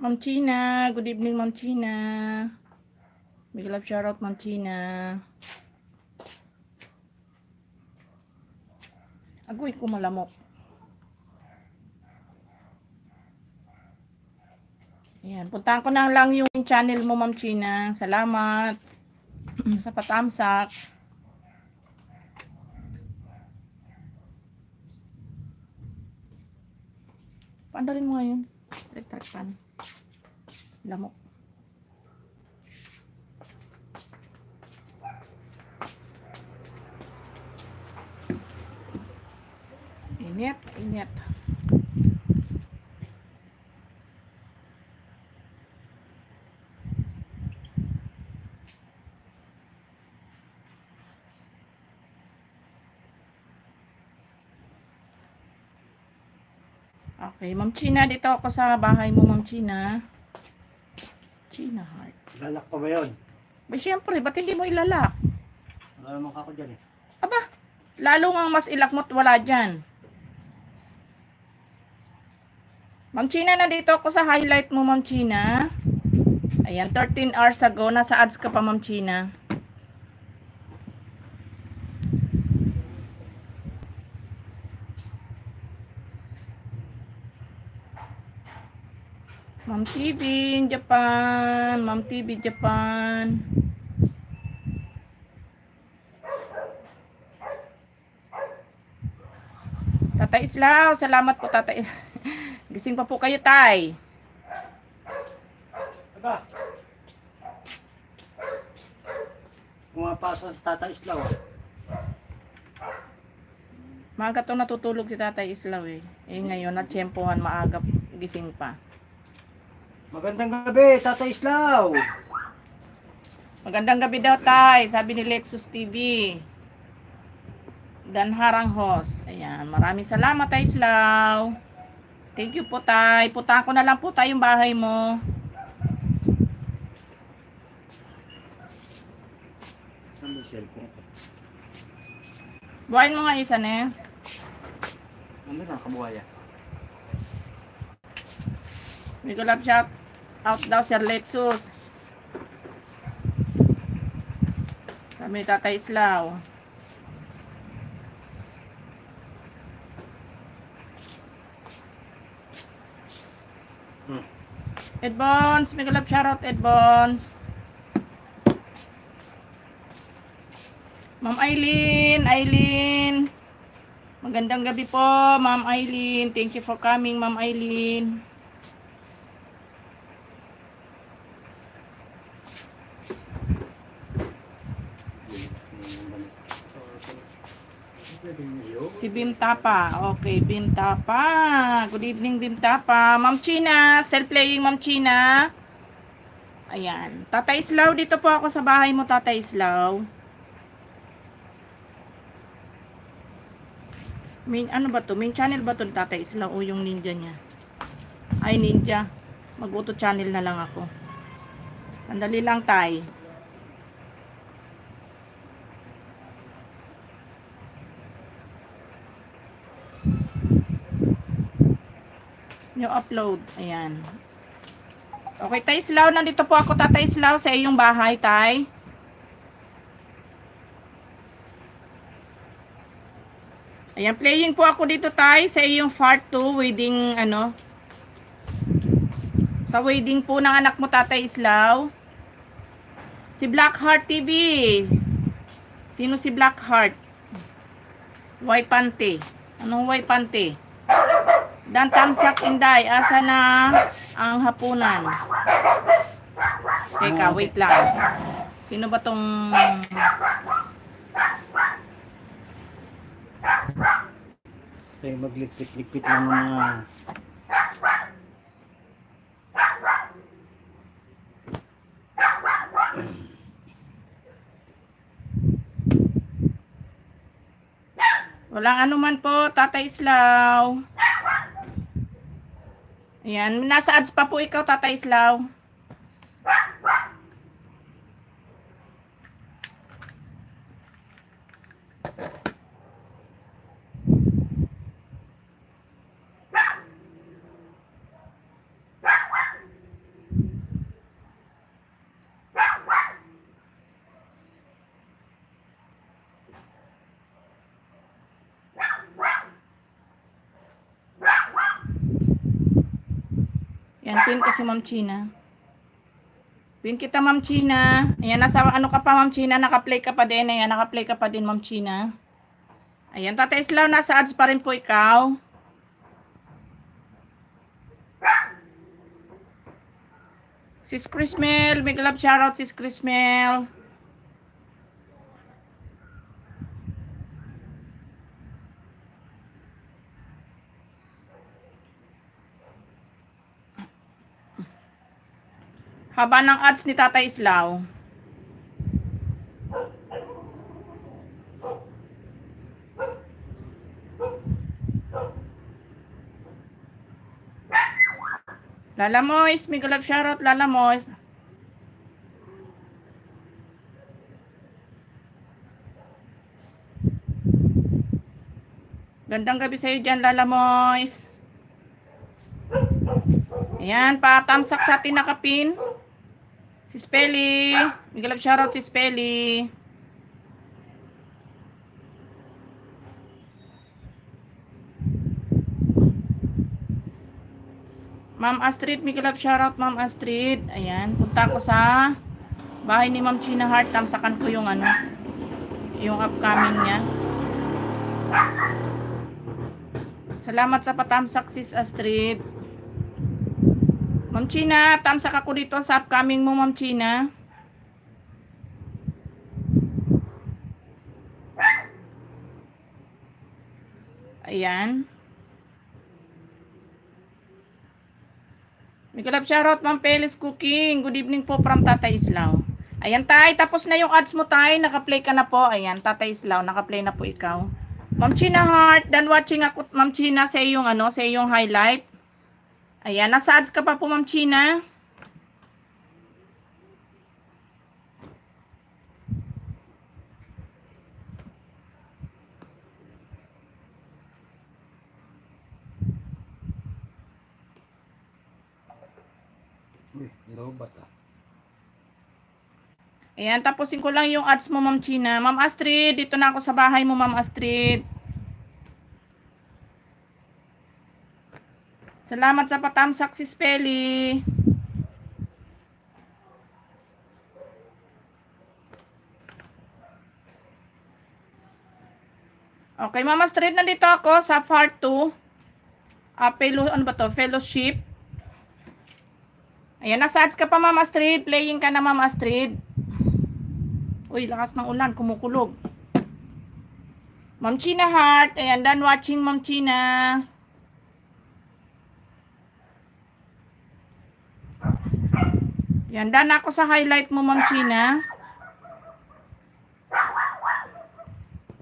Ma'am China, good evening Ma'am China. Big love shoutout Ma'am China. Agoy ko malamok. Ayan, puntahan ko na lang yung channel mo Ma'am China. Salamat sa patamsak. Paandarin mo ngayon. Electric fan. Lamok. Init, init. Okay, Ma'am China, dito ako sa bahay mo, Ma'am China. China Heart. Lalak pa ba yun? Ba, syempre, ba't hindi mo ilalak? Wala naman kako dyan eh. Aba, lalo nga mas ilak mo't wala dyan. Ma'am China, nandito ako sa highlight mo, Ma'am China. Ayan, 13 hours ago, nasa ads ka pa, Ma'am China. Ma'am TV in Japan, Ma'am TV Japan. Tatay Islaw, salamat po Tatay. Gising pa po kayo, Tay. Aba! Pumapasok sa Tata Islaw ah. Maaga to natutulog si Tatay Islaw eh. Eh ngayon, natsyempohan maaga gising pa. Magandang gabi, Tata Islaw! Magandang gabi daw, Tay. Sabi ni Lexus TV. Dan Haranghos. Ayan, maraming salamat, Tay Islaw. Thank you po, Tay. Puntahan ko na lang po tayo yung bahay mo. Saan ba yung cellphone ko? Buhayin mo nga isa na eh. Ano na, kabuhaya? May gulap shout out daw Sir Lexus. Sabi ni Tatay Islaw. Ed Bones, may gulap shout out Ed Bones. Ma'am Eileen. Magandang gabi po, Ma'am Eileen. Thank you for coming, Ma'am Eileen. Si Bim Tapa. Okay, Bim Tapa. Good evening, Bim Tapa. Ma'am China, still playing, Ma'am China. Ayan. Tatay Islaw, dito po ako sa bahay mo, Tatay Islaw. Main, ano ba to? Main channel ba to, Tatay Islaw? O yung ninja niya? Ay, ninja. Mag-auto channel na lang ako. Sandali lang, Tay. New upload. Ayan. Okay, Tay Islaw. Nandito po ako, Tatay Islaw, sa iyong bahay, Tay. Ayan, playing po ako dito, Tay, sa iyong part 2, wedding, ano, sa wedding po ng anak mo, Tatay Islaw. Si Blackheart TV. Sino si Blackheart? White Pante. Anong White Pante? Dan Tamsak Inday. Asa na ang hapunan? Teka, wait lang. Sino ba tong... Tayo maglikpit-likpit lang mga... Walang anuman po, Tatay Islaw. Ayan, nasa ads pa po ikaw, Tatay Islaw. Yan, pin ko si Ma'am China. Pin kita, Ma'am China. Ayan, nasa ano ka pa, Ma'am China? Naka-play ka pa din. Ayan, naka-play ka pa din, Ma'am China. Ayan, Tatay Islaw, nasa ads pa rin po ikaw. Sis Chrismel, big love shoutout, Sis Chrismel. Haba ng ads ni Tatay Islaw. Lala Mois, big love shoutout, Lala Mois. Gandang gabi sa'yo dyan, Lala Mois. Ayan, patamsak sa atin nakapin. Si Spelly. Big love shoutout si Spelly. Ma'am Astrid, big love shoutout, Ma'am Astrid. Ayan, punta ko sa bahay ni Ma'am China Heart. Tamsakan ko yung ano, yung upcoming niya. Salamat sa patamsak, Sis Astrid. Ma'am China, tamsak ako dito sa upcoming mo, Ma'am China. Ayan. Big love shoutout, Ma'am Pelis Cooking. Good evening po from Tatay Islaw. Ayan, Tay. Tapos na yung ads mo, Tay. Naka-play ka na po. Ayan, Tatay Islaw. Naka-play na po ikaw. Ma'am China Heart. Done watching ako, Ma'am China, sa iyong, ano, sa iyong highlight. Ayan, nasa ads ka pa po, Ma'am China. Uy, nilobat ah. Ayan, tapusin ko lang yung ads mo, Ma'am China. Ma'am Astrid, dito na ako sa bahay mo, Ma'am Astrid. Salamat sa patamsak, si Spelly. Okay, Ma'am Astrid, nandito ako sa part 2. Ano ba to? Fellowship. Ayan, nasa ads ka pa, Ma'am Astrid. Playing ka na, Ma'am Astrid. Uy, lakas ng ulan. Kumukulog. Ma'am China Heart. Ayan, done watching, Ma'am China. Ayan, done ako sa highlight mo, Ma'am China.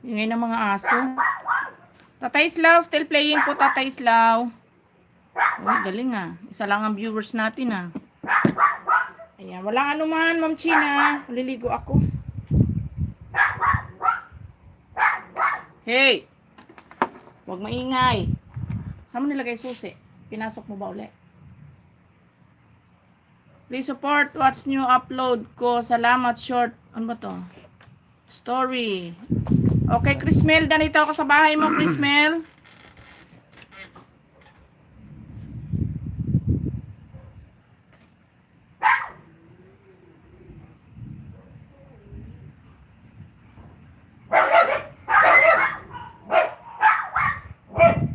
Ingay ng mga aso. Tatay Islaw, still playing po, Tatay Islaw. Uy, galing ah. Isa lang ang viewers natin ah. Ayan, walang anuman, Ma'am China. Maliligo ako. Hey! Huwag maingay. Saan mo nilagay susi? Pinasok mo ba ulit? Please support what's new upload ko. Salamat, short. Ano ba to? Story. Okay, Chrismel. Danito ako sa bahay mo, Chrismel.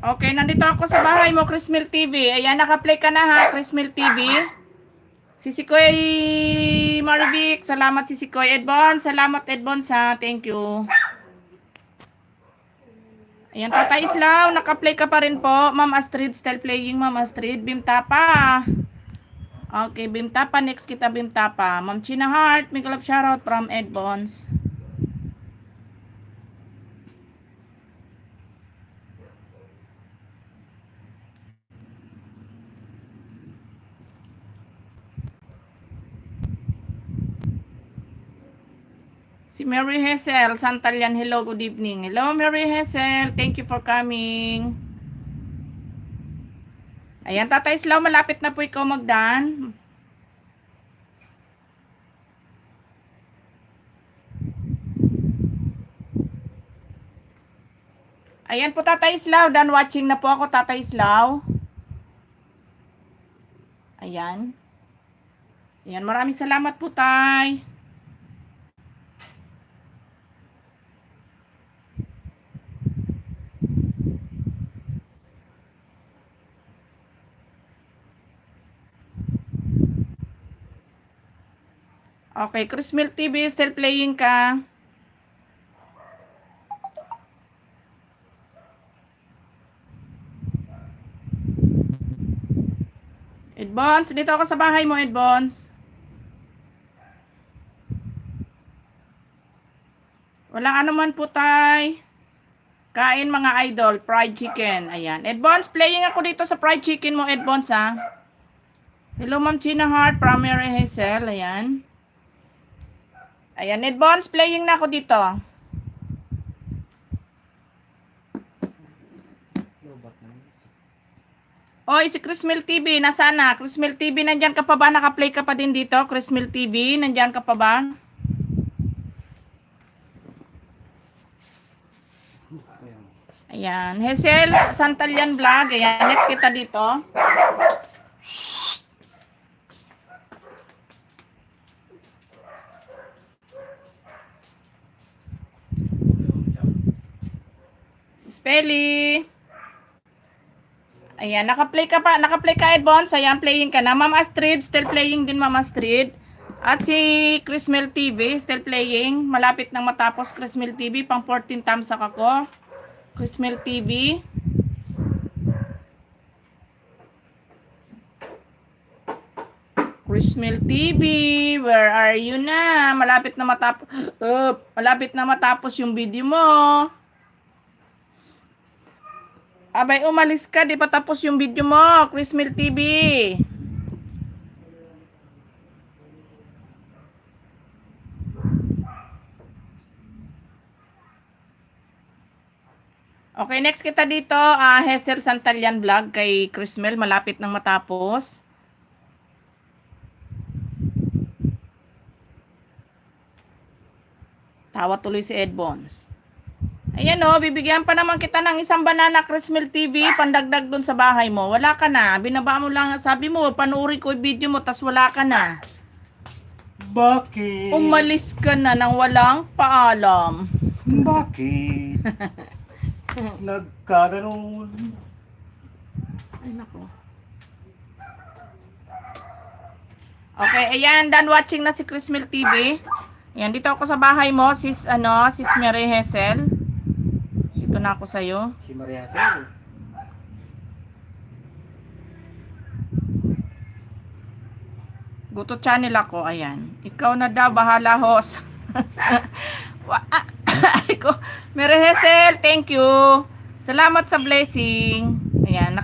Okay, nandito ako sa bahay mo, Chrismel TV. Ayan, naka-play ka na ha, Chrismel TV. Si Sikoy Marvic, salamat si Sikoy Edbon. Salamat Edbon sa thank you. Ayan, Tatay Islaw, naka-play ka pa rin po. Ma'am Astrid, still playing, Ma'am Astrid. Bimtapa. Okay, Bimtapa. Next kita, Bimtapa. Ma'am China Heart, may kalap shoutout from Edbons. Si Mary Hazel, Santalian, hello, good evening. Hello, Mary Hazel, thank you for coming. Ayan, Tatay Islaw, malapit na po ikaw magdaan. Ayan po, Tatay Islaw, done watching na po ako, Tatay Islaw. Ayan. Ayan, maraming salamat po, Tay. Okay, Chris Mil TV, still playing ka. Edbons, dito ako sa bahay mo, Edbons. Walang anuman po, Tay. Kain mga idol, fried chicken. Ayan. Edbons, playing ako dito sa fried chicken mo, Edbons, ha. Hello, Ma'am China Heart, Primary Hazel. Ayan. Ayan, Edbons, playing na ako dito. Oy, si Chris Mil TV, nasaan na? Chris Mil TV, nandyan ka pa ba? Naka-play ka pa din dito? Chris Mil TV, nandyan ka pa ba? Ayan, Hazel Santalyan Vlog. Ayan, next kita dito. Si Spelly. Ayan, naka-play ka pa. Naka-play ka, Edbons. Ayan, playing ka na. Ma'am Astrid, still playing din, Ma'am Astrid. At si Chris Mil TV, still playing. Malapit nang matapos Chris Mil TV. Pang 14 tamsak ako. Chris Mil TV. Chris Mil TV, where are you na? Malapit na matapos yung video mo. Abay, umalis ka, di pa tapos yung video mo, Chris Mil TV. Okay, next kita dito, Hazel Santalyan Vlog kay Chris Mil, malapit nang matapos. Tawa tuloy si Edbons. Ayan o, bibigyan pa naman kita ng isang banana, Chris Mil TV, pandagdag dun sa bahay mo. Wala ka na, binaba mo lang, sabi mo, panuuri ko yung video mo, tas wala ka na. Bakit? Umalis ka na nang walang paalam. Bakit? Nagkaroon. Ay, nako. Okay, ayan, done watching na si Chris Mil TV. Ayan, dito ako sa bahay mo, sis Mary Hazel. Dito na ako sa'yo. Si Maria Hazel. Guto channel ako, ayan. Ikaw na daw, bahala, host. Mary Hazel, thank you. Salamat sa blessing. Ayan.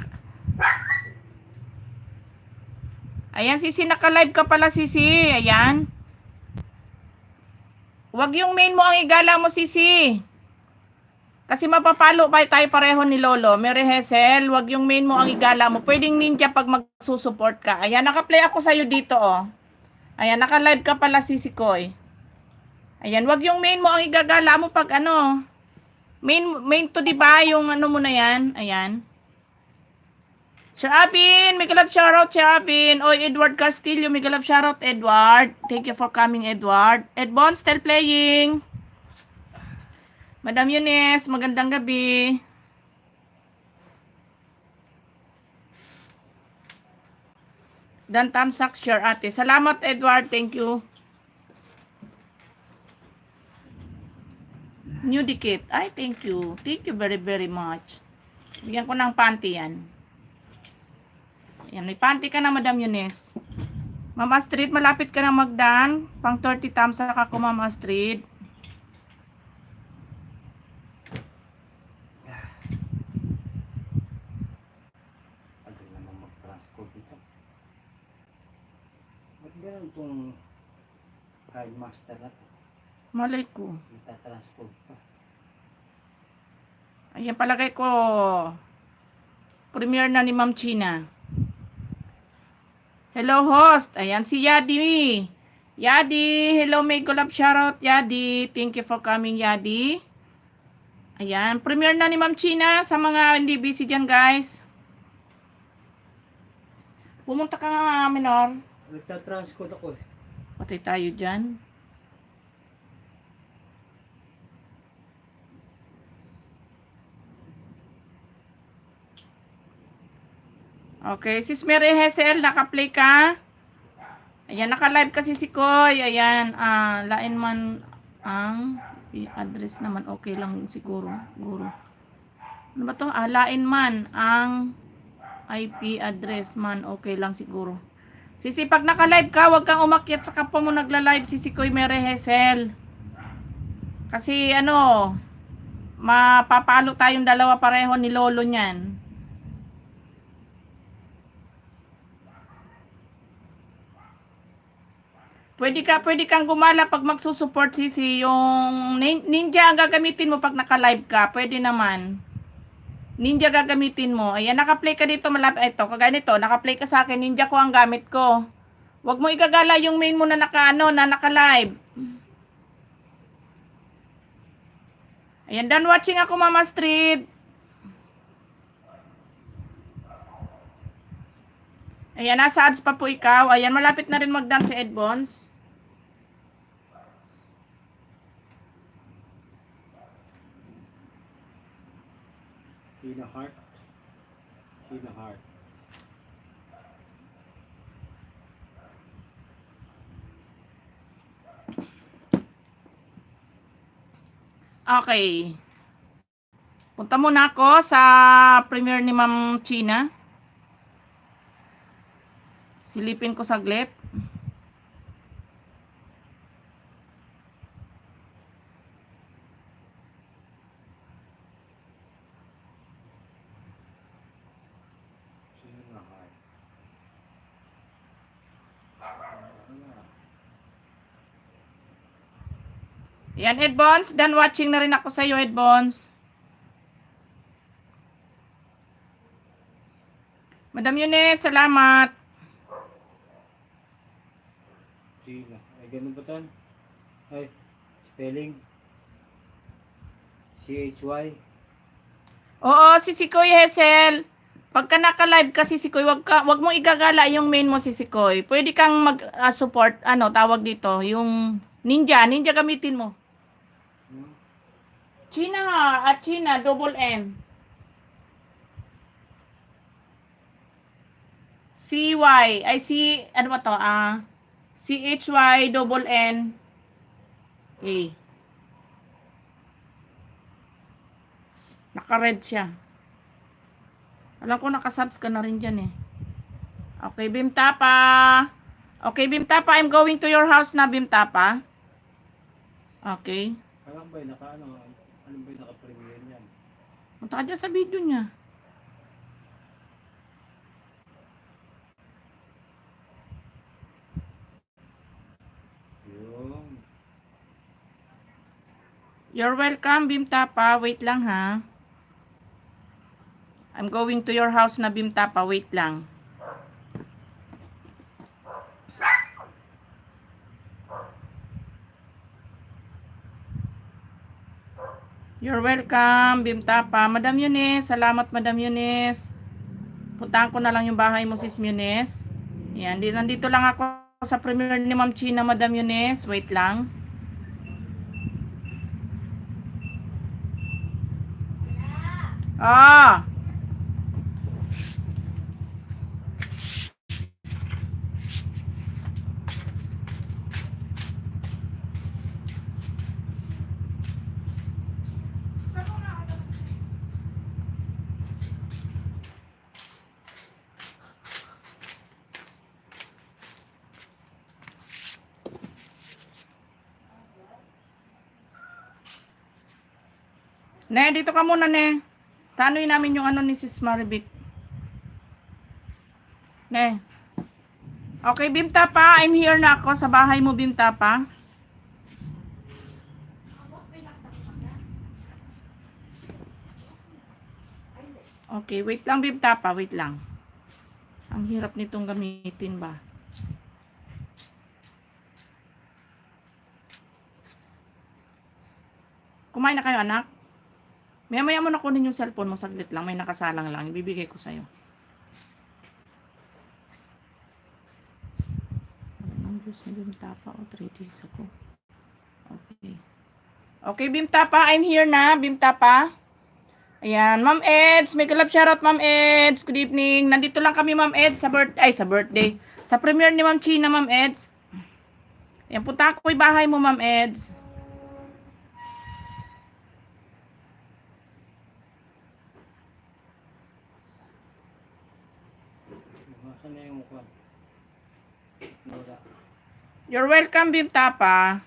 Ayan, Sisi, naka-live ka pala, Sisi. Ayan. Huwag yung main mo ang igala mo, Sisi. Kasi mapapalo pa tayo pareho ni Lolo. Mary Hazel, huwag yung main mo ang igala mo. Pwedeng ninja pag magsusupport ka. Ayan, naka-play ako sa'yo dito, oh. Ayan, naka-live ka pala, Sisi Koy. Ayan, wag yung main mo ang igagala mo pag ano. Main to, diba? Yung ano mo na yan. Ayan. Sir Abin, make a love shoutout, Sir Abin. Oy, Edward Castillo, make a love shoutout, Edward. Thank you for coming, Edward. Edbon, still playing. Madam Eunice, magandang gabi. Dan tamsak, sure, ate. Salamat, Edward. Thank you. New dikit. Ay, thank you. Thank you very, very much. Bigyan ko ng panty yan. Ayan, may panty ka na, Madam Eunice. Ma'am Astrid, malapit ka na magdan. Pang 30 tamsak ako, Ma'am Astrid. Agad naman mag-transport dito. Ba't meron itong kind master na ito? Malay ko. Ita-transport pa. Ayan, palagay ko. Premiere na ni Ma'am China. Hello, host. Ayan, si Yadi. Yadi, hello, may golap shoutout, Yadi. Thank you for coming, Yadi. Ayan, premiere na ni Ma'am China sa mga hindi busy dyan, guys. Pumunta ka nga, Minor. Nagtatranscode ako eh. Patay tayo dyan. Okay, Sis Mary Hesel, naka-play ka? Ayan, naka-live kasi si Koy. Ayan, lain man ang address naman. Okay lang siguro. Guro. Ano ba to? Lain man ang IP address man. Okay lang siguro. Sisi, pag naka-live ka, huwag kang umakyat sa kapwa mo nagla-live. Sisi Koy Mary Hesel. Kasi ano, mapapalo tayong dalawa pareho ni Lolo niyan. Pwede kang gumala pag magsusupport Sisi. Yung ninja ang gagamitin mo pag naka-live ka. Pwede naman. Ninja gagamitin mo. Ayan, naka-play ka dito. Ito, kagaya nito. Naka-play ka sa akin. Ninja ko ang gamit ko. Huwag mo igagala yung main mo na naka-live. Ayan, done watching ako, Mama Street. Ayan, nasa ads pa po ikaw. Ayan, malapit na rin mag-dance si Ed Bons. Sheila Hart. Sheila Hart. Okay. Punta muna ako sa premiere ni Ma'am China. Silipin ko saglit. Sheila Hart. Yan, Ed Bons. Done watching na rin ako sa iyo, Ed Bons. Madam Yunes, salamat. Sheila. Ay, ganun ba tan? Ay, spelling. C-H-Y. Oo, si Sikoy Hesel. Pagka naka-live ka, Sikoy, wag mo igagala yung main mo, Sikoy. Pwede kang mag-support, tawag dito, yung ninja gamitin mo. China ha, at China, double N. C-Y, ay ano ba to, C-H-Y, double N, A. Naka-red siya. Alam ko nakasubs ka na rin dyan eh. Okay, Bimtapa. Okay, Bimtapa, I'm going to your house na, Bimtapa. Okay. Alam ba yung ano ba yung naka-premiere niyan? Punta ka dyan sa video niya. Yung You're welcome, Bimtapa. Wait lang ha. I'm going to your house na, Bimtapa. Wait lang. You're welcome, Bimtapa. Madam Yunes, salamat Madam Yunes. Puntahan ko na lang yung bahay mo, Sis Yunes. Yan, nandito lang ako sa premiere ni Ma'am China, Madam Yunes. Wait lang. Ne, dito ka muna, ne. Tanoy namin yung ni Sis Maribik. Ne. Okay, Bimtapa. I'm here na ako sa bahay mo, Bimtapa. Okay, wait lang, Bimtapa. Wait lang. Ang hirap nitong gamitin ba? Kumain na kayo, anak? Maya-maya mo na kunin yung cellphone mo. Saglit lang. May nakasalang lang. Ibibigay ko sa'yo. post ni Bimtapa 3 days ago. Okay. Okay, Bimtapa, I'm here na, Bimtapa. Ayan, Ma'am Eds, may kalab shoutout, Ma'am Eds. Good evening. Nandito lang kami, Ma'am Eds, sa birthday. Sa premiere ni Ma'am China, Ma'am Eds. Ayan, punta ko yung bahay mo, Ma'am Eds. Nasaan na yung mukha? Wala. You're welcome, Bimtapa.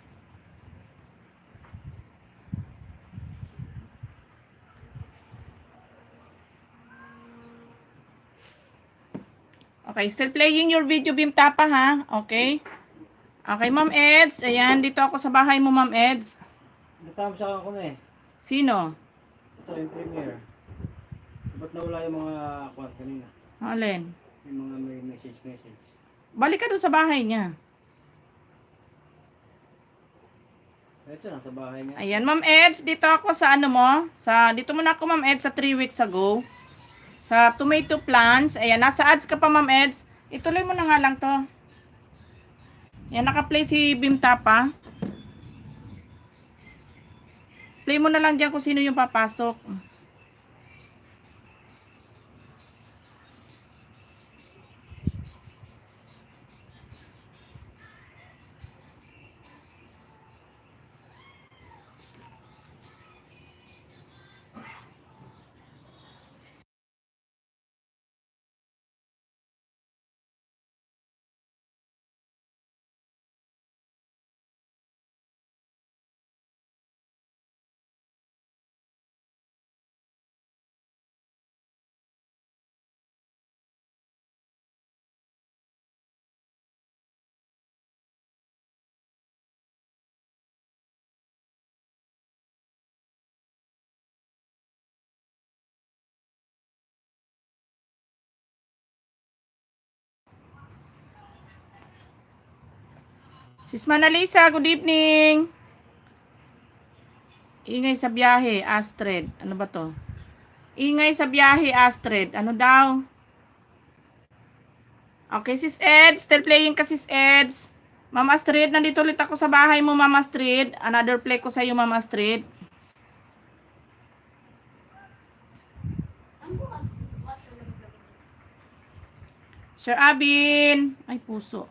Okay, still playing your video, Bimtapa, ha? Okay. Okay, Ma'am Eds. Ayan, dito ako sa bahay mo, Ma'am Eds. Natamsakan ko na eh. Sino? Ito yung premiere. Ba't nawala yung mga kwan kanina? Alin? Yung mga may message. Balik ka doon sa bahay niya. Ito na, sa bahay niya. Ayan, Ma'am Eds, dito ako sa ano mo? Dito muna ako, Ma'am Eds, sa 3 weeks ago. Sa tomato plants. Ayan, nasa ads ka pa, Ma'am Eds. Ituloy mo na nga lang to. Ayan, naka-play si Bimtapa. Play mo na lang dyan kung sino yung papasok. Sis Manalisa, good evening. Ingay sa biyahe, Astrid. Ano ba to? Ingay sa biyahe, Astrid. Ano daw? Okay, Sis Ed. Still playing ka, Sis Eds. Ma'am Astrid, nandito ulit ako sa bahay mo, Ma'am Astrid. Another play ko sa iyo, Ma'am Astrid. Sir Abin. Ay, puso.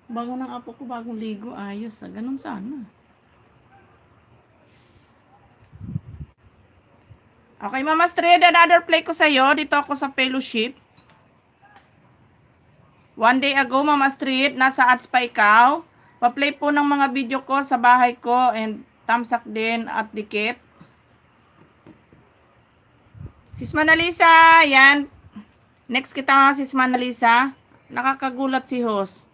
Bago ng apo ko, bagong ligo. Ayos. Ganun sana. Okay, Ma'am Astrid, another play ko sa'yo. Dito ako sa fellowship. One day ago, Ma'am Astrid, nasa ads pa ikaw. Pa-play po ng mga video ko sa bahay ko and tamsak din at dikit. Sis Manalisa, yan. Next kita nga, Sis Manalisa. Nakakagulat si host.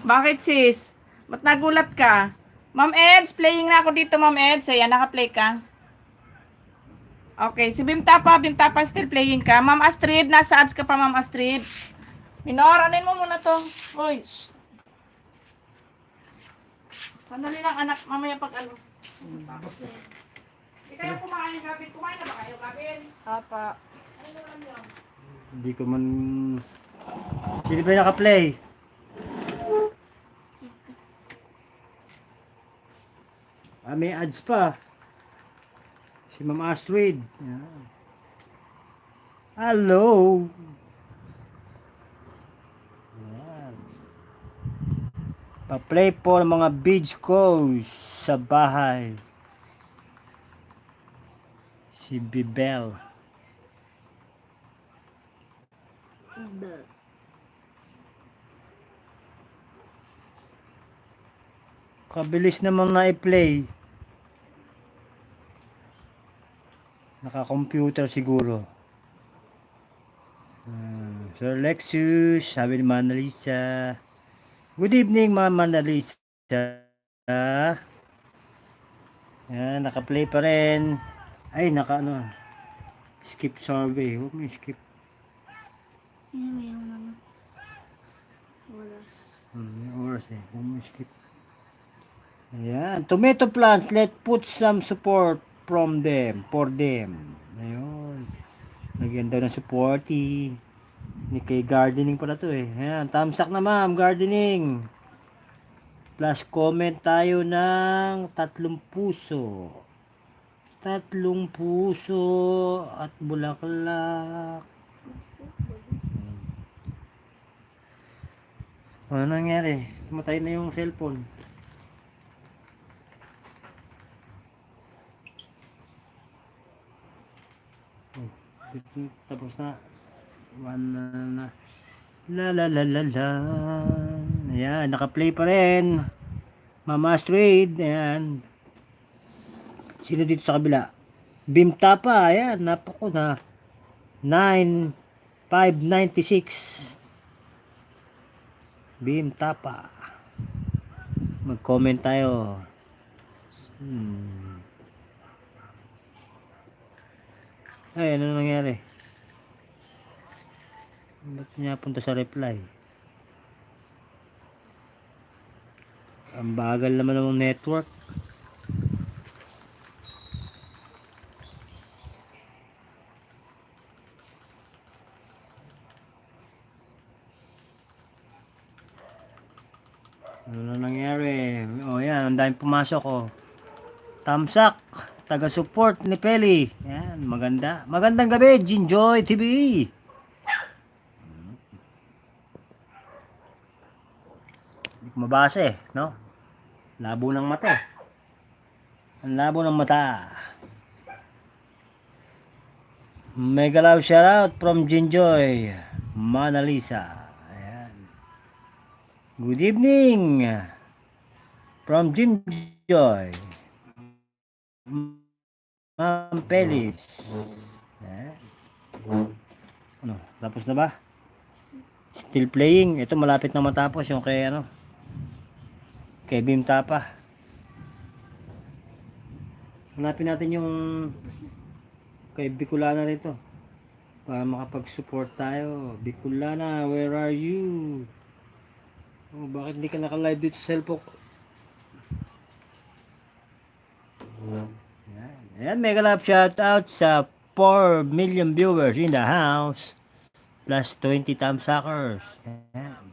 Bakit, sis? Ba't nagulat ka? Ma'am Eds, playing na ako dito, Ma'am Eds. Ayan, naka-play ka. Okay, si Bimtapa still playing ka. Ma'am Astrid, nasa ads ka pa, Ma'am Astrid. Minor, anin mo muna to. Uy, shh. Sandali lang, anak. Mamaya pag ano. Hindi kayo kumain gabi. Kumain na ba kayo gabi? Apa. Ano lang yun? Hindi ko man... Sino ba yung naka-play? May ads pa. Si Ma'am Astrid. Yan. Hello! Yan. Pa-play po ng mga beach ko sa bahay. Si Bibel. Kabilis naman na i-play. Naka-computer siguro. Sir Lexus, sabi ni Manalisa. Good evening, Ma'am Manalisa. Yan, naka-play pa rin. Ay, naka-ano. Skip survey. Huwag mo skip. Mayroon naman. Oras. May oras eh. Huwag mo skip. Ayan. Tomato plants, let's put some support from them, for them. Bigyan daw ng supporty. Ni kay gardening pala to eh. Ayan, thumbs up na ma'am, gardening. Plus comment tayo ng 3 puso. 3 puso at bulaklak. Ano nangyari? Tumatay na yung cellphone. Oh, tapos na. One na. La la la la la. Ayan, naka-play pa rin. Mama Astrid, ayan. Sino dito sa kabila? Bimta pa, ayan, napako na. 9,596. Bimta pa. Mag-comment tayo. Ay, ano nangyari? Ba't niya punta sa reply? Ang bagal naman ng network. Ano na nangyari? O yan, ang daming pumasok oh. Tamsak, taga-support ni Peli. Yan, maganda. Magandang gabi, Jinjoy TV. Hindi ko mabasa eh, no? Labo ng mata eh. Ang labo ng mata. Mega love shoutout from Jinjoy Mona Lisa. Ayan. Good evening from Jinjoy Ma'am Pelis. Ayan. Ano, tapos na ba? Still playing. Ito malapit na matapos yung kay ano, kay Bimta pa. Hanapin natin yung kay Bicolana rito para makapag-support tayo. Bicolana, where are you? Oh, bakit hindi ka naka-live dito sa cellphone? Ayan. Ayan, mega love shout out sa 4 million viewers in the house plus 20 thumbsuckers. Ayan.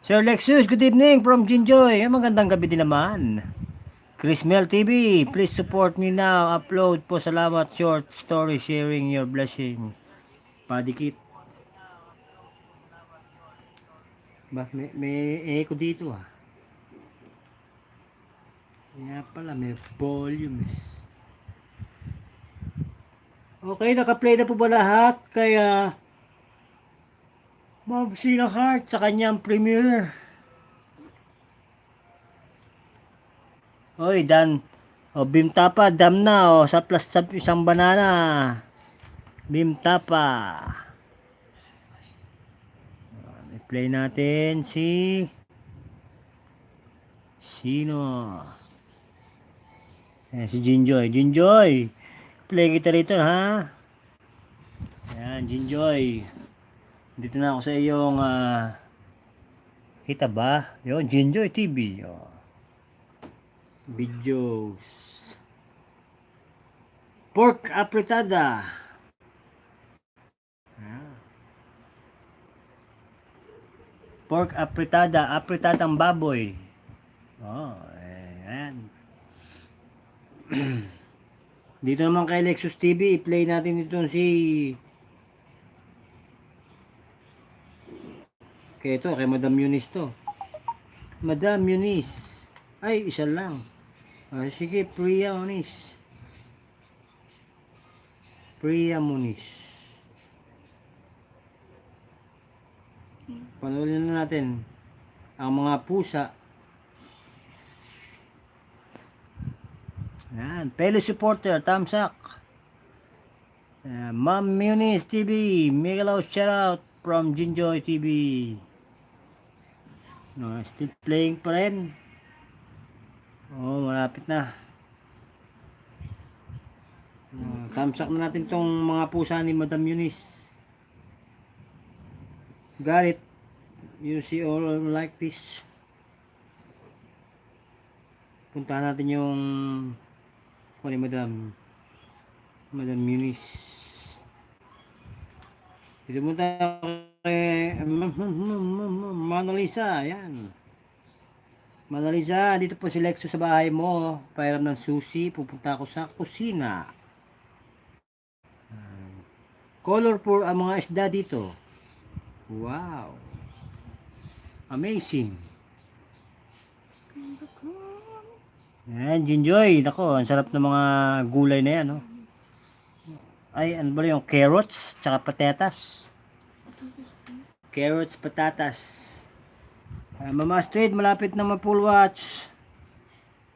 Sir Lexus, good evening from Jinjoy. Magandang gabi din naman. Chris Mel TV, please support me now. Upload po, salamat. Short story sharing your blessing. Padikit. Ba, may echo dito ah. Kaya pala, may volume. Okay, naka-play na po ba lahat? Kaya, Ma'am Sheila Hart sa kanyang premiere. Oy, Dan. O, Bimta pa, dam na. O, sa plus isang banana. Bimta pa. I-play natin si... Sino? Si Jinjoy. Jinjoy! Play kita rito, ha? Ayan, Jinjoy. Dito na ako sa iyong... kita ba? Yun, Jinjoy TV. O. Videos. Pork apretada. Pork apretada, apretadang baboy. Oh, ayan. Dito naman kay Lexus TV, i-play natin itong si kay ito, kay Madam Eunice to. Madam Eunice. Ay, isa lang. Sige, Priya Muniz. Priya Muniz. Panoorin na natin ang mga pusa. Yan, Pele supporter, thumbs up. Ma'am Muniz TV, Miguel shout out from Jinjoy TV. No, still playing pa rin. Oh, malapit na. Thumbs up na natin tong mga pusa ni Madam Eunice. Got it. You see all like this. Puntahan natin yung ni Madam. Madam Munis. Dito mo tayo kay Mona Lisa. Ayan. Mona Lisa, dito po si Lexus sa bahay mo. Pairam ng susi. Pupunta ako sa kusina. Colorful ang mga isda dito. Wow. Amazing. Ayan, Jinjoy. Nako, ang sarap ng mga gulay na yan, no? Ay, ano ba yung carrots, tsaka patatas. Carrots, patatas. Mama Street, malapit na ma-pool watch.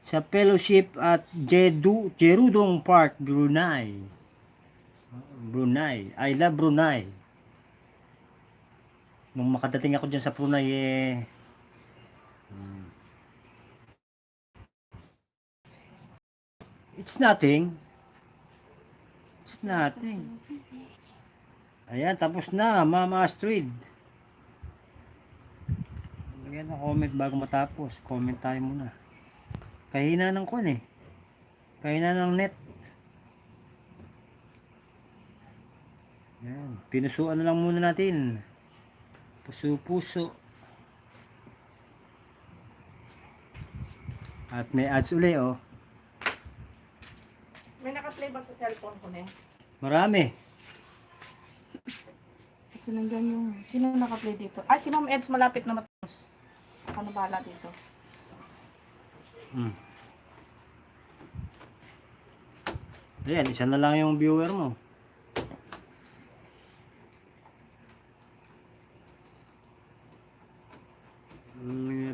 Sa Fellowship at Jerudong Park, Brunei. Brunei. I love Brunei. Nung makadating ako dyan sa Brunei, it's nothing. It's nothing. Ayan, tapos na, Mama Street. Lagyan ng comment bago matapos. Comment tayo muna. Kahina ng kon eh. Kahina ng net. Ayan, pinusuan na lang muna natin. Puso-puso. At may ads uli, oh. May naka-play ba sa cellphone ko na? Marami. Kasi nandiyan yung... Sino naka-play dito? Ay, si Ma'am Eds malapit na matapos. Ako na bahala dito. Ayan, isa na lang yung viewer mo.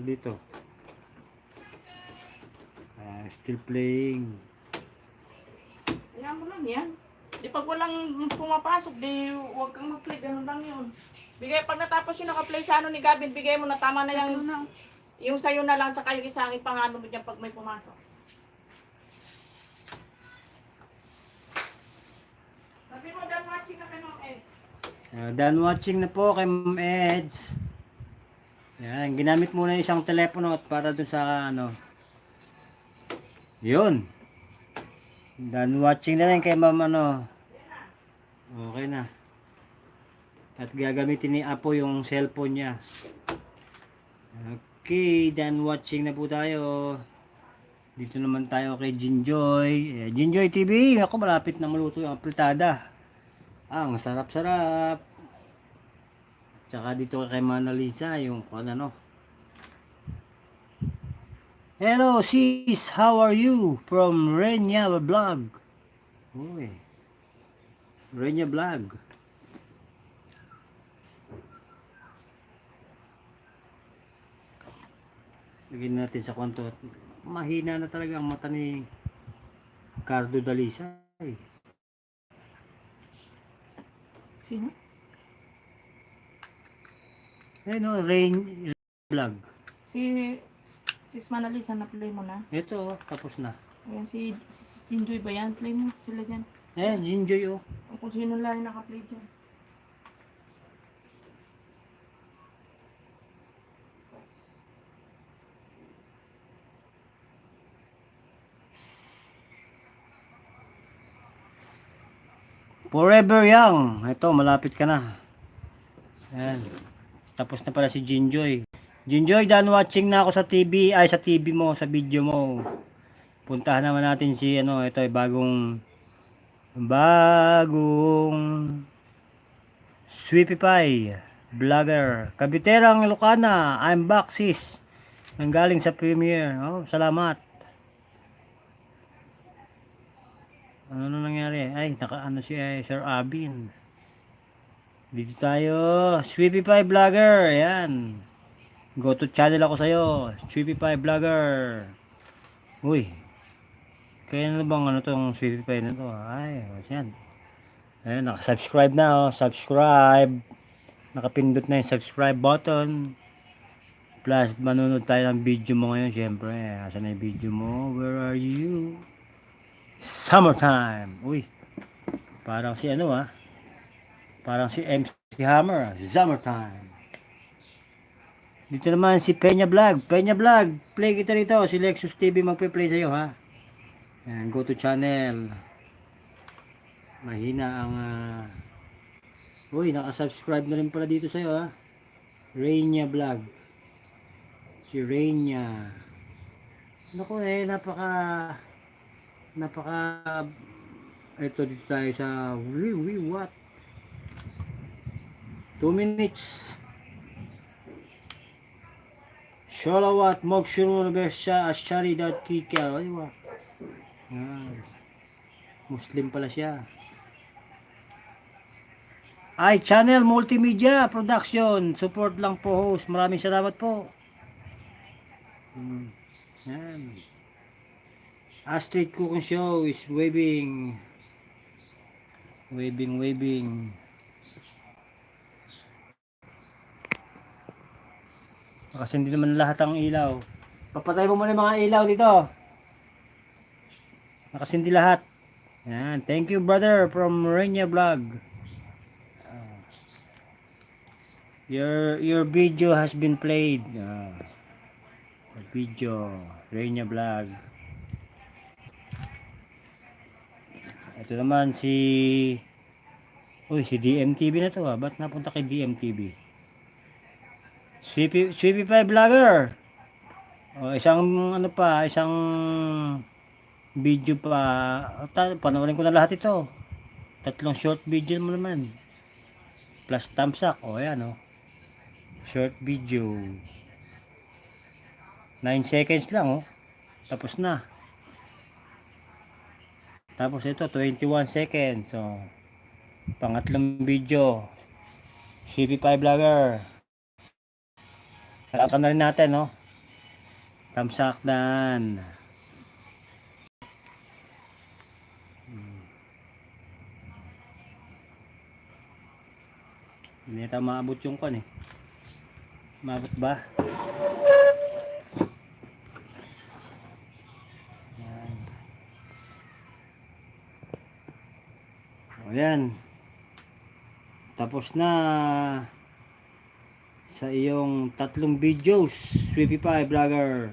Dito. Still playing. Ayan mo lang yan. Di pag walang pumapasok, di huwag kang mag-play. Ganun lang yun. Bigay, pag natapos yung naka-play sa ano ni Gavin, bigay mo na tama na yung sayo na lang, tsaka yung isang ipangano mo dyan pag may pumasok. Sabi mo, done watching na kay Ma'am Eds. Done watching na po kay Ma'am Eds. Yan, ginamit muna yung isang telepono at para dun sa ano. Yun. Done watching na rin kay Ma'am ano. Okay na. At gagamitin ni Apo yung cellphone niya. Okay, done watching na po tayo. Dito naman tayo kay Jinjoy. Jinjoy TV, ako malapit na maluto yung apritada. Ang sarap-sarap. Tsaka dito kay Mona Lisa, yung ano. Hello sis, how are you? From Renya Vlog. Uy. Renya Vlog. Lagyan natin sa konto. Mahina na talaga ang mata ni Cardo Dalisay. Sino? No, Rain Vlog. Si Mona Lisa, na-play mo na? Ito, tapos na. Ayan, si Jinjoy ba yan? Play mo sila dyan. Jinjoy oh. Kung sino lang yung naka-play dyan. Forever Young. Ito, malapit ka na. Ayan. Tapos na pala si Jinjoy. Jinjoy, done watching na ako sa TV. Ay, sa TV mo, sa video mo. Puntahan naman natin si, ano, ito ay bagong Sweepify vlogger. Kabiterang Lucana. I'm back, sis. Nanggaling sa premiere. Oh, salamat. Ano na nangyari? Ay, ano si Sir Abin. Dito tayo. Sweepify vlogger. Ayan. Go to channel ako sa'yo. Sweepify vlogger. Uy. Kaya na bang ano tong Sweepify na to? Ay, what's yan? Ayan, nakasubscribe na oh. Subscribe. Nakapindot na yung subscribe button. Plus, manonood tayo ng video mo ngayon. Siyempre, asan na yung video mo? Where are you? Summertime. Uy. Parang si ano ah. Parang si MC Hammer. Summertime. Dito naman si Peña Vlog. Peña Vlog. Play kita rito. Si Lexus TV magpe-play sa'yo ha. Ayan, go to channel. Mahina ang uy, nakasubscribe na rin pala dito sa'yo ha. Rainya Vlog. Si Rainya. Naku napaka ito dito tayo sa what? 2 minutes. Shalawat Mokshuru Bersha Ashari.kika. Ay, wow. Muslim pala siya. Channel Multimedia Production. Support lang po host. Maraming salamat po. Yan. Astrid Cooking Show is waving. Waving. Kasi hindi naman lahat ang ilaw. Papatay mo muna yung mga ilaw dito. Nakasindi lahat. Yan. Thank you brother from Rainya Vlog. Your video has been played. Video Rainya Vlog. Ito naman si DMTV na to Ba't napunta kay DMTV? Sweepy 5 Vlogger. Isang video pa. Panoorin ko na lahat ito. 3 short video mo naman. Plus thumbs up. Ayan short video. 9 seconds lang Tapos na. Tapos ito 21 seconds. Pangatlong video. CP5 Vlogger. Kalakan na rin natin thumbs up dan. Hindi na maabot yung maabot ba? Ayan. Tapos na sa iyong 3 videos, Sweepy5 Vlogger.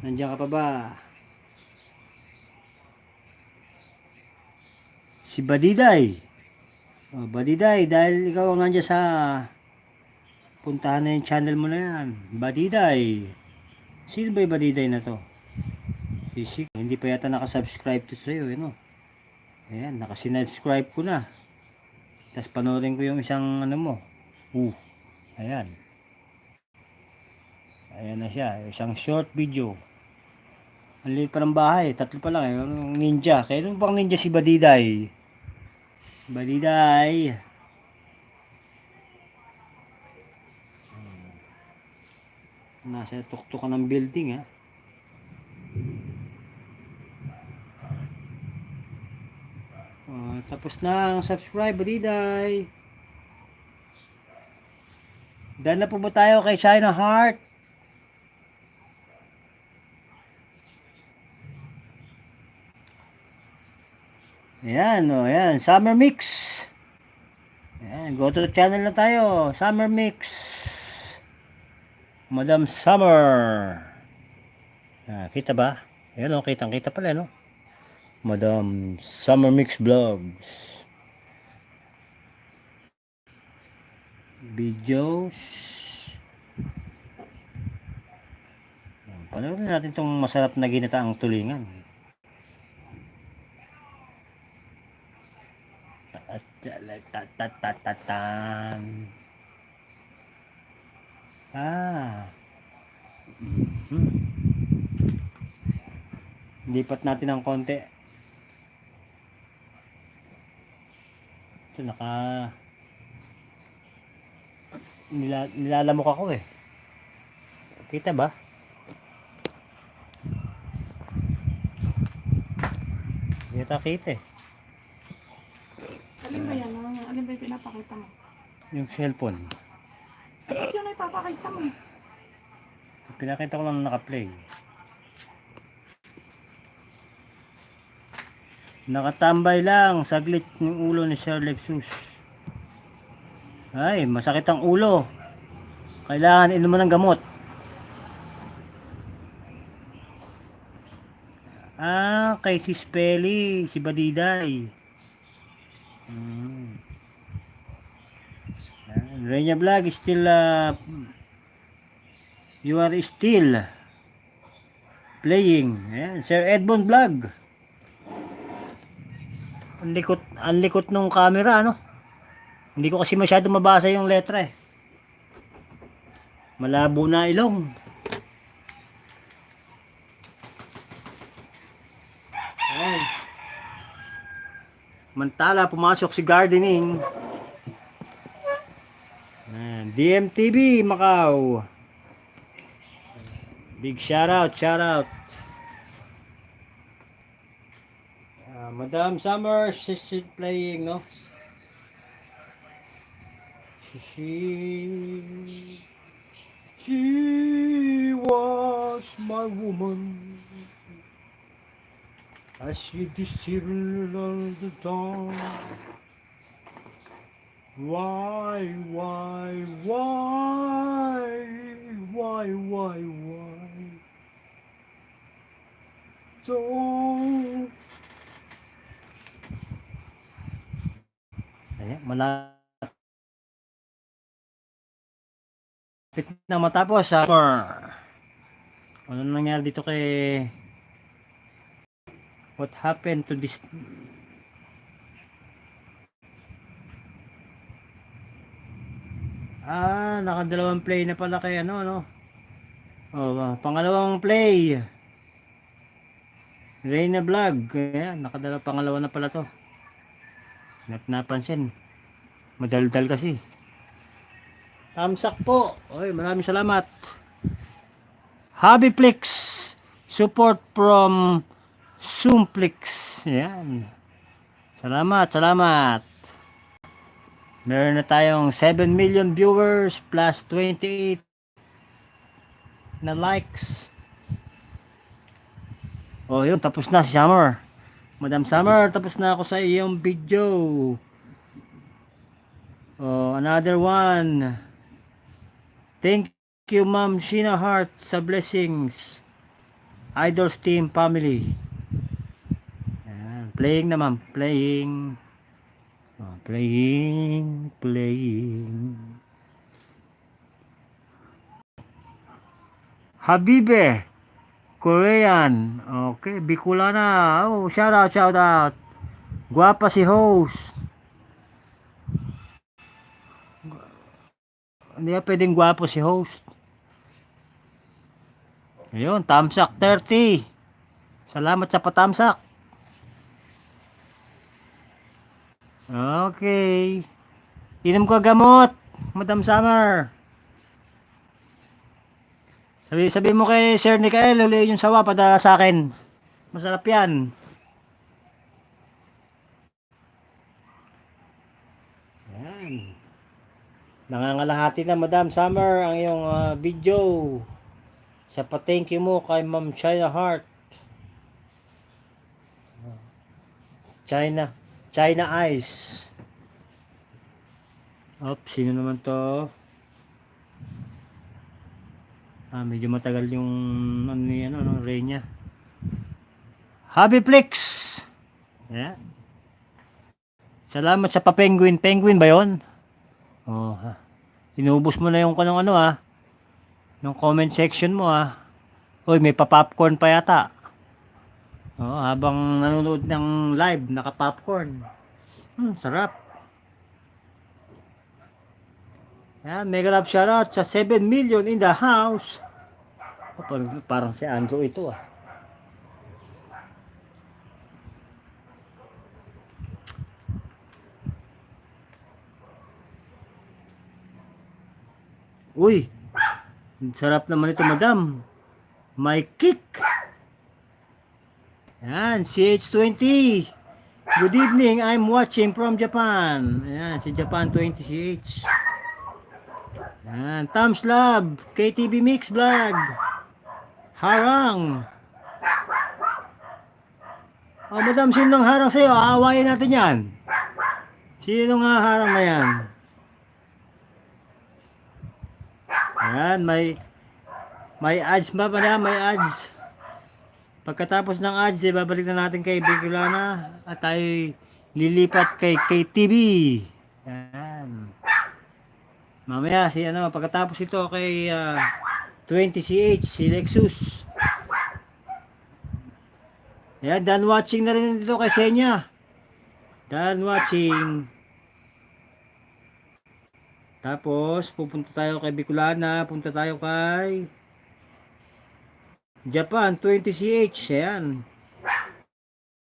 Nandiyan ka pa ba? Si Badiday. Badiday, dahil ikaw ang nandiyan sa puntahan na yung channel mo na yan. Badiday. Sino ba yung Badiday na to? Sisik. Hindi pa yata nakasubscribe to sa'yo Ayan, nakasinubscribe ko na. Tapos panoorin ko yung isang mo. Ayan. Ayan na siya. Isang short video. Ang liit pa ng bahay. 3 pa lang ninja. Kaya bang ninja si Badiday? Badiday. Nasa tuktukan ng building tapos na ang subscribe Badiday. Dahil na po ba tayo kay China Heart? Ayan, ayan. Summer Mix. Ayan, go to the channel na tayo. Summer Mix. Madam Summer. Kita ba? Ayan kitang-kita pala, Madam Summer Mix Vlogs. Videos. Panoorin natin itong masarap na ginataang tulingan. Lipat natin ng konti. Ito nilalamok ako Kita ba? Hindi ata kita Alin ba yan? Alin ba yung pinapakita mo? Yung cellphone. Bakit yun ay papakita mo? Pinakita ko lang naka-play. Nakatambay lang. Saglit yung ulo ni Sir Lexus. Ay, masakit ang ulo. Kailangan inuman ng gamot. Kay si Spelly, si Badiday. Mm. Yan. Renya Vlog is still you are still playing. Ayan. Sir Edmond Vlog. Ang likot nung camera, ano? Hindi ko kasi masyado mabasa yung letra eh. Malabo na ilong. Ayan. Mantala, pumasok si gardening. Ayan. DMTV Macau. Big shout out, shout out. Madam Summer, she's still playing, no? She was my woman. As she deceived all the dawn. Why? So ayan, malapit na matapos. Ano nangyari dito kay what happened to this nakadalawang play na pala kay ano. Pangalawang play Reyna Vlog. Ayan, pangalawa na pala to. Napansin. Madaldal kasi. Tamsak po. Oy, maraming salamat. Hobbyflix. Support from Zoomflix. Ayan. Salamat. Meron na tayong 7 million viewers plus 28 na likes. Yun, tapos na si Summer. Madam Summer, tapos na ako sa iyong video. Another one. Thank you, Ma'am Sheena Hart, sa blessings. Idols Team Family. Ayan, playing na, ma'am. Playing. Playing. Habibe. Korean. Okay, Bicolana. Shout out. Guwapa si host. Hindi na pwedeng guwapo si host. Ayun, tamsak 30. Salamat sa patamsak. Okay. Inom ko gamot, Madam Summer. Sabi mo kay Sir Nicael, uli yung sawa padala sa akin. Masarap yan. Yan. Nangangalahati na, Madam Summer, ang iyong video. Sa pa-thank you mo kay Ma'am Sheena Hart. China Ice. Sino naman to? Medyo matagal yung Reyna. Hobbyflix. Yeah. Salamat sa pa-penguin. Penguin ba yon? Inubos mo na yung kanong yung comment section mo Uy, may pa-popcorn pa yata. Habang nanonood ng live, naka-popcorn. Sarap. Yan, mega love shoutout sa 7 million in the house. Parang si Andrew ito Uy, sarap naman ito, madam. My kick. Yan, CH20. Good evening, I'm watching from Japan. Yan, si Japan 20CH. Yan, thumbs love, KTV Mix Vlog. Harang. Madam, sinong harang sa'yo? Aawayin natin yan. Sinong harang na yan? Yan, may ads ba pala? May ads. Pagkatapos ng ads, babalik na natin kay Bicolana at tayo lilipat kay KTV. Yan. Mamaya si ano, pagkatapos ito kay 20CH, si Lexus. Yan, done watching na rin dito kay Senya. Done watching. Tapos, pupunta tayo kay Bicolana, punta tayo kay Japan, 20CH. Ayan.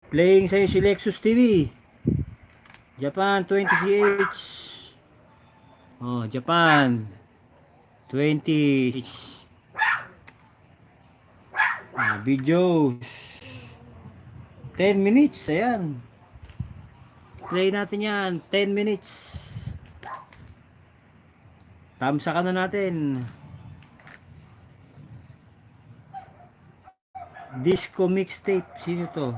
Playing sa'yo si Lexus TV. Japan, 20CH. Oh, Japan. 20CH. Videos. 10 minutes. Ayan. Play natin yan. 10 minutes. Tamsakan na natin. Disco mixtape. Sino to?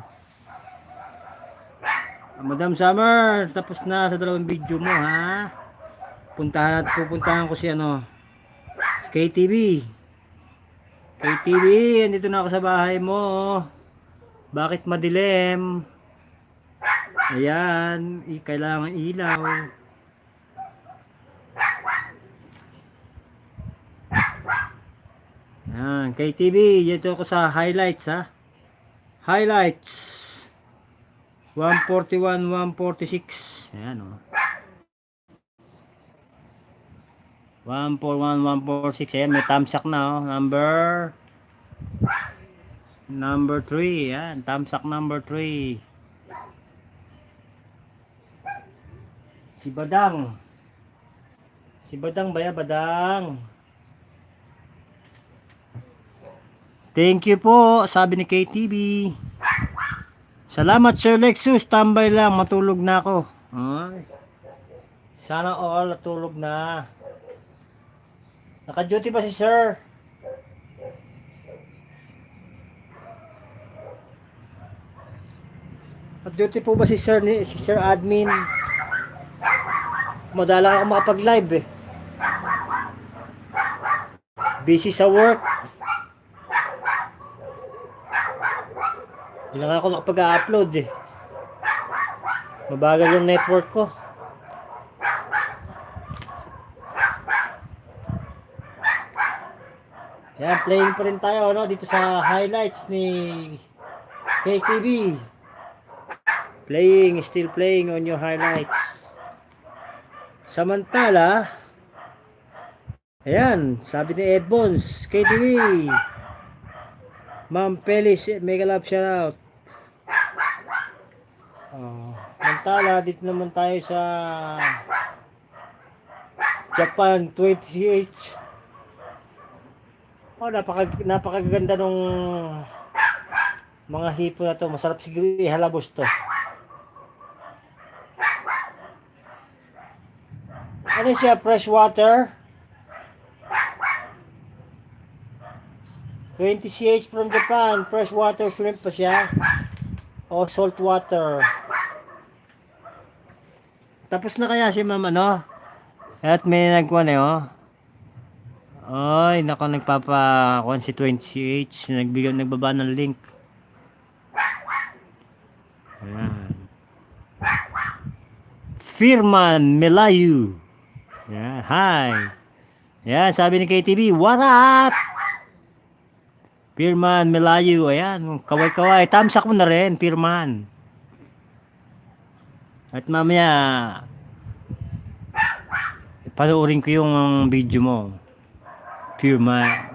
Madam Summer. Tapos na sa dalawang video mo, ha? Pupuntahan ko si ano, KTV. KTV, andito na ako sa bahay mo. Bakit madilim? Ayan, kailangan ilaw. Ayan, KTV, dito ako sa highlights, ha. Highlights. 141, 146. Ayan, oh. 141, 146. Ayan, may thumbsuck na, oh. Number 3. Ayan, thumbsuck number 3. Si Badang. Si Badang ba ya? Badang. Thank you po, sabi ni KTV. Salamat Sir Lexus, tambay lang, matulog na ako. Ay. Sana all natulog na. Naka-duty ba si Sir? Naka-duty po ba si Sir, si Sir Admin? Madalang ako makapag-live eh. Busy sa work. Hindi lang ako nakapag-upload eh. Mabagal yung network ko. Yan, playing pa rin tayo, no? Dito sa highlights ni KTV. Playing, still playing on your highlights. Samantala, ayan, sabi ni Ed Bones, KTV. Ma'am Pelis, mega love shoutout. Samantala, dito naman tayo sa Japan 20CH. Napakaganda nung mga hipo na to. Masarap siguro ihalabos to. Ano siya? Fresh water. 20CH from Japan. Fresh water shrimp pa siya. O salt water. Tapos na kaya si ma'am ano? At may nagkuhan eh, oh. Ay, nako, nagpapakuan si 20CH. Nagbaba ng link. Ayan. Firman Melayu. Ayan, hi. Ayan, sabi ni KTV, what up? Firman Melayu. Ayan, kaway-kaway. Tamsak mo na rin, Firman. At mamaya, panoorin ko yung video mo. Firman.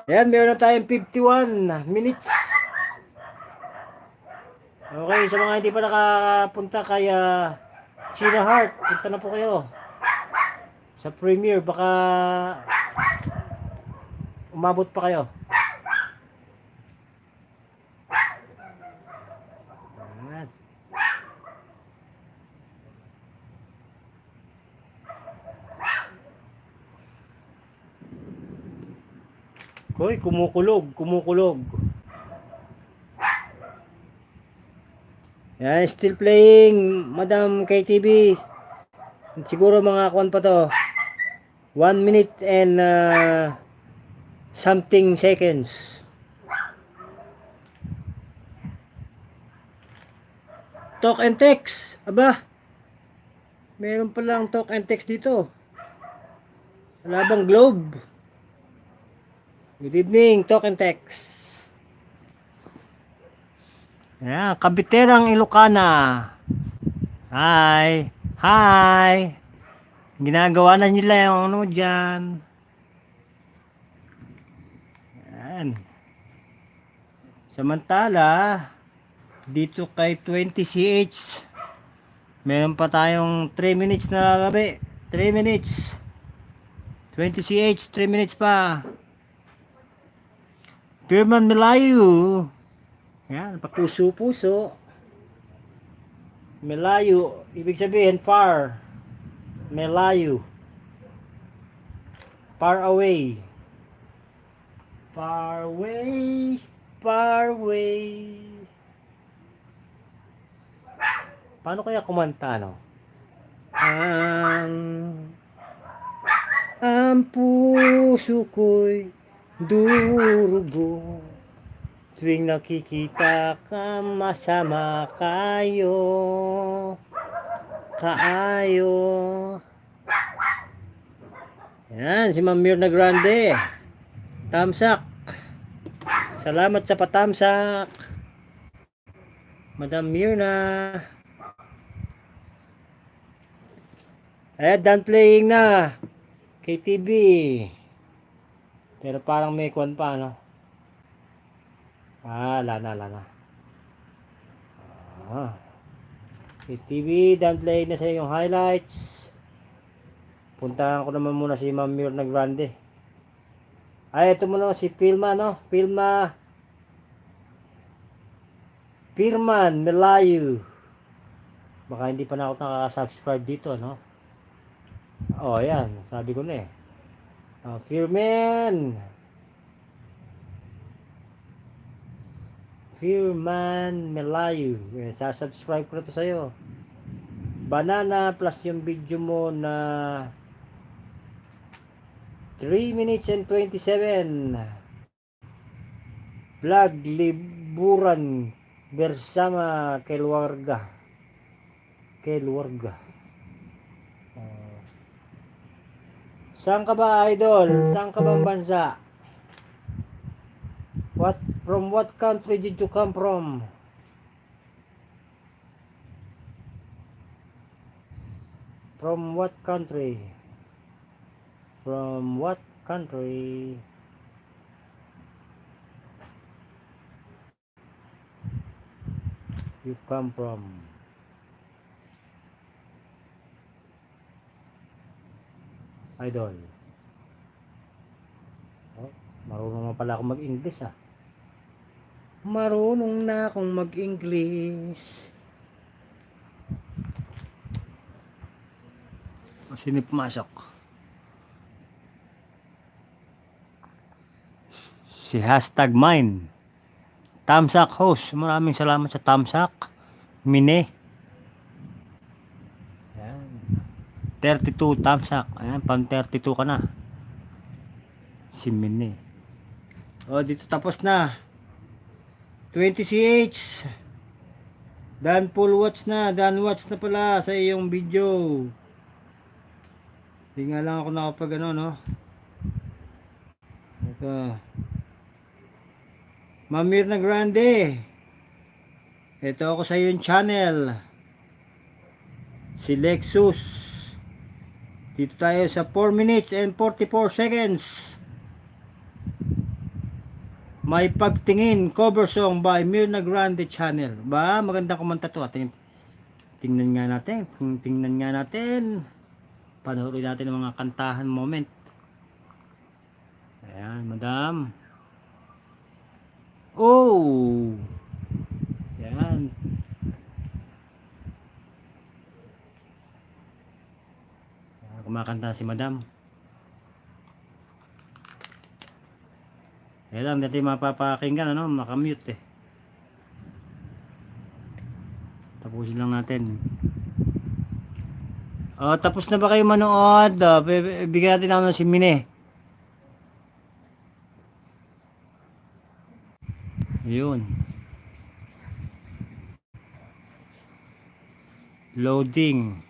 Ayan, meron na tayong 51 minutes. Okay, sa mga hindi pa nakapunta kay China Heart, punta na po kayo sa premiere, baka umabot pa kayo. Ayan. Hoy, kumukulog. Yan, still playing, Madam KTV. Siguro mga kuwan pa to. 1 minute and something seconds. talk and text. Aba, meron palang talk and text dito. Wala bang Globe? Good evening, talk and text. Ayan, Kabiterang Ilocana. Hi. Hi. Ginagawa na nila yung ano dyan. Ayan. Samantala, dito kay 20CH, meron pa tayong 3 minutes na gabi. 3 minutes. 20CH, 3 minutes pa. Pirman Melayu. Ayan, papuso-puso. Melayu, ibig sabihin far. Melayu. Far away. Far away. Far away. Paano kaya kumanta, no? Ang puso ko'y durugo. Tuwing nakikita ka, masama kayo. Kaayo. Yan, si Ma'am Mirna Grande. Tamsak. Salamat sa patamsak. Madam Mirna. Done playing na. KTV. Pero parang may kwan pa, no? Lana. KTV, done playing na sa yung highlights. Puntahan ko naman muna si Ma'am Mirna Grande. Ito muna si Pilma, no? Pirman Melayu. Baka hindi pa na ako nakaka-subscribe dito, no? Ayan. Sabi ko na eh. Pirman Melayu. Sasubscribe ko na to sa'yo. Banana plus yung video mo na 3 minutes and 27. Vlog liburan bersama keluarga. Saan ka ba, idol? Saan ka bang bansa? From what country did you come from? From what country? From what country? You come from? Idol. Marunong na pala akong mag-English, Marunong na akong mag-English. Sino pumasok? Si #mine. Tamsak host. Maraming salamat sa Tamsak. Mine. Ayan. 32 Tamsak. Ayan, pang 32 ka na. Si Mine. Dito tapos na. 20CH. Dan full watch na. Dan watch na pala sa iyong video. Hindi nga lang ako nakapag no? Ito. Ma'am Mirna Grande. Ito ako sa iyong channel. Si Lexus. Dito tayo sa 4 minutes and 44 seconds. May pagtingin cover song by Mirna Grande channel. Ba, magandang kumanta to. Tingnan nga natin. Panoorin natin ang mga kantahan moment. Ayan, madam. Ayan. Kumakanta si madam. Ayan lang, dati mapapakinggan, makamute eh. Tapusin lang natin. Tapos na ba kayo manood? Bigyan natin ako ng si Mine. Ayun. Loading.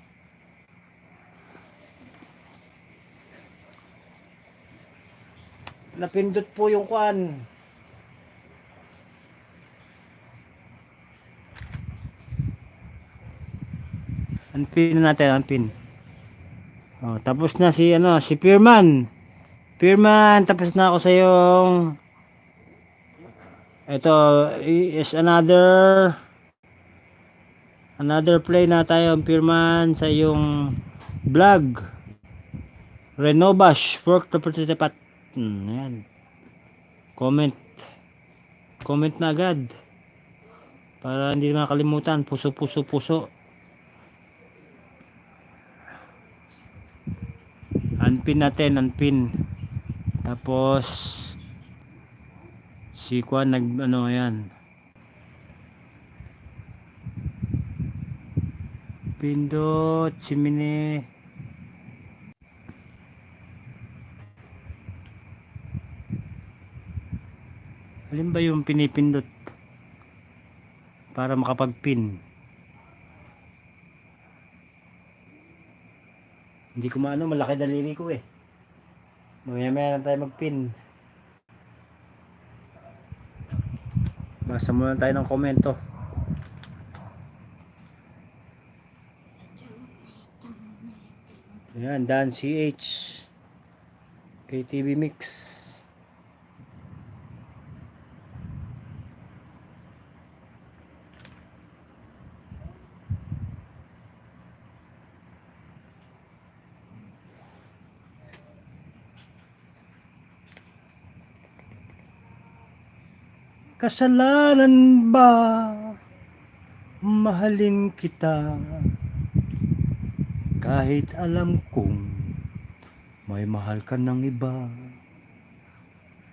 Napindot po yung kuan. Unpin na natin, unpin. Oh, tapos na si si Pierman. Pierman, tapos na ako sa yung ito is another play na tayo, Pierman, sa yung vlog. Renovash work to participate. Ayan. Comment na agad para hindi makalimutan. Puso. Unpin natin, unpin. Tapos si Kwan ayan. Pindot, simine. Alin ba yung pinipindot para makapag-pin? Hindi ko maano, malaki daliri ko eh. Mamaya lang tayo mag-pin. Basa muna tayo ng komento. Ayan, Dan CH KTV Mix. Kasalanan ba mahalin kita kahit alam kong may mahal ka ng iba?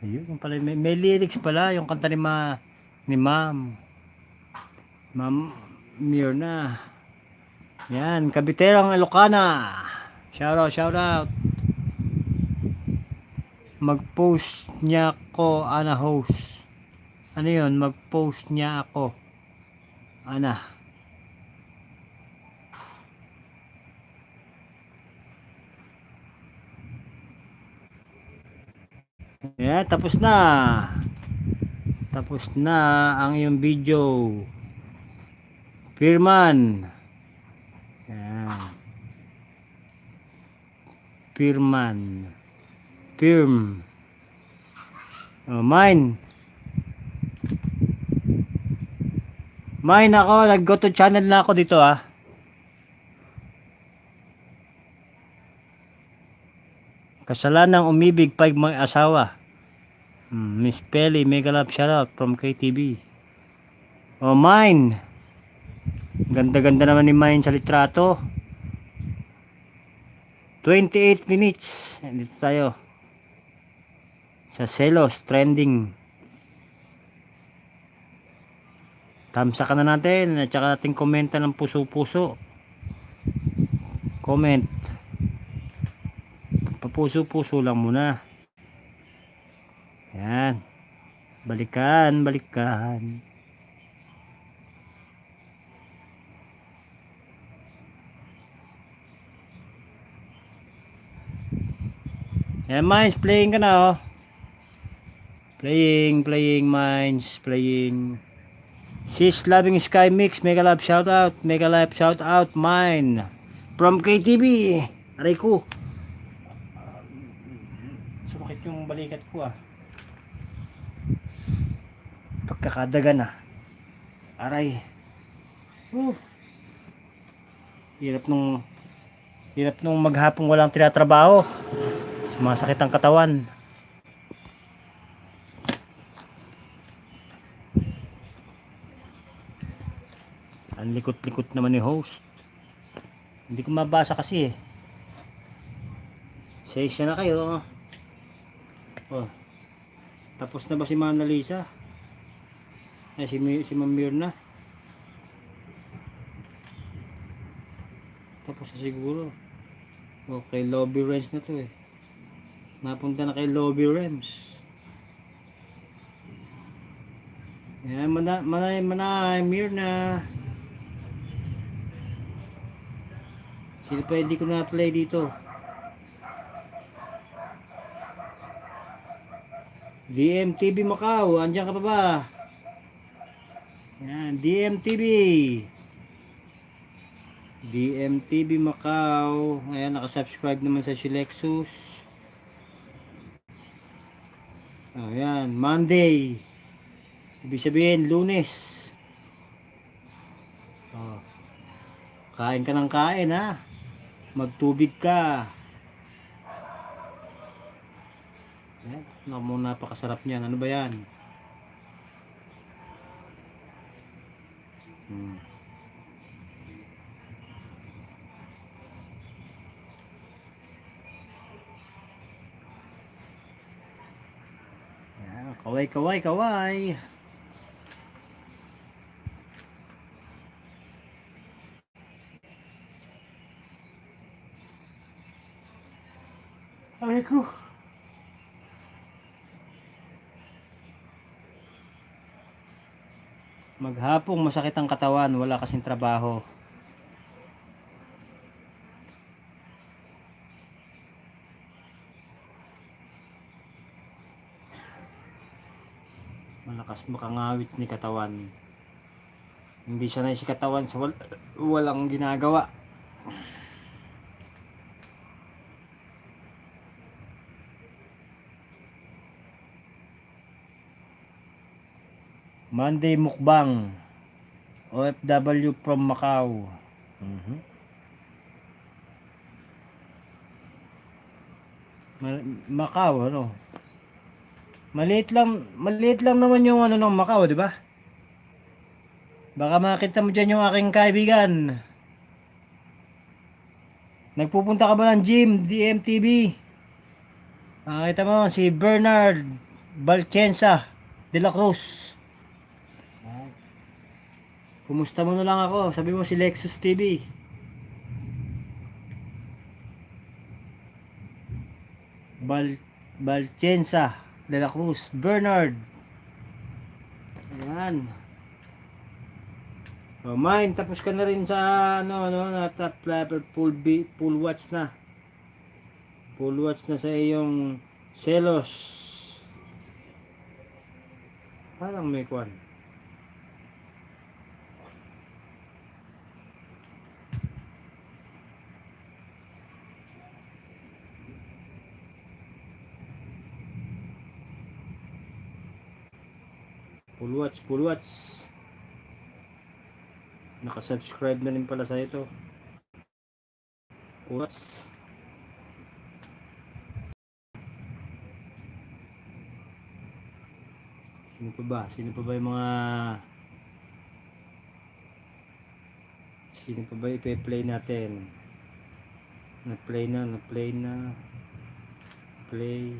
Ayun pala, may lyrics pala yung kanta ni Ma'am Mirna. Yan, Kabiterang Ilocana. Shout out. Mag-post niya ko ana host. Ano yun? Mag-post niya ako. Ana. Yeah, tapos na. Tapos na ang iyong video. Firman. Yan. Firman. Firm. Oh, mine ako, nag-go to channel na ako dito ah. Kasalanang umibig pag may asawa. Miss Pelly, mega love shoutout from KTV. Oh, mine. Ganda naman ni mine sa litrato. 28 minutes. Dito tayo. Sa Selos, trending. Tamsa ka na natin at saka ating komenta ng puso. Comment. Papuso lang muna. Yan. Balikan. Yan, Mines, playing ka na oh. Playing Mines, playing. Sis Loving Sky Mix, mega love shout out mine from KTV. Aray ko. Sumakit yung balikat ko ah. Pagkakadagan ah. Aray. Hirap nung maghapong walang tinatrabaho. Sumasakit ang katawan. Ang likot-likot naman ni host. Hindi ko mabasa kasi eh. Session na kayo. Oh. Tapos na ba si Mona Lisa? Ay, si Ma'am Mirna. Tapos na siguro. Okay, lobby range na to eh. Napunta na kay lobby range. Yan, Mirna. Sino pa hindi ko na-play dito? DMTV Macau, andyan ka pa ba? Yan, DMTV. DMTV Macau. Ayan, nakasubscribe naman sa Shilexus. Ayan, Monday. Ibig sabihin, Lunes. Oh. Kain ka ng kain, ha? Magtubig ka. Ayan, napakasarap niyan. Ano ba yan? Ayan, kaway, kaway, kaway. Ay ko. Maghapong masakit ang katawan, wala kasing trabaho. Malakas makangawit ni katawan. Hindi sanay si katawan sa walang ginagawa. Monday mukbang. OFW from Macau. Macau, ano? Maliit lang naman yung ano ng Macau, di ba? Baka makita mo dyan yung aking kaibigan. Nagpupunta ka ba ng gym, DMTV? Makita mo si Bernard Balcensa de la Cruz. Kumusta mo na lang ako? Sabi mo si Lexus TV. Balcensa de la Cruz. Bernard. Ayan. Oh, mine, tapos ka na rin sa na top level full watch na. Full watch na sa iyong selos. Parang may kwan. Full watch. Nakasubscribe na rin pala sa ito. Full watch. Sino pa ba yung mga sino pa ba ipe-play natin? Na-play na. Play.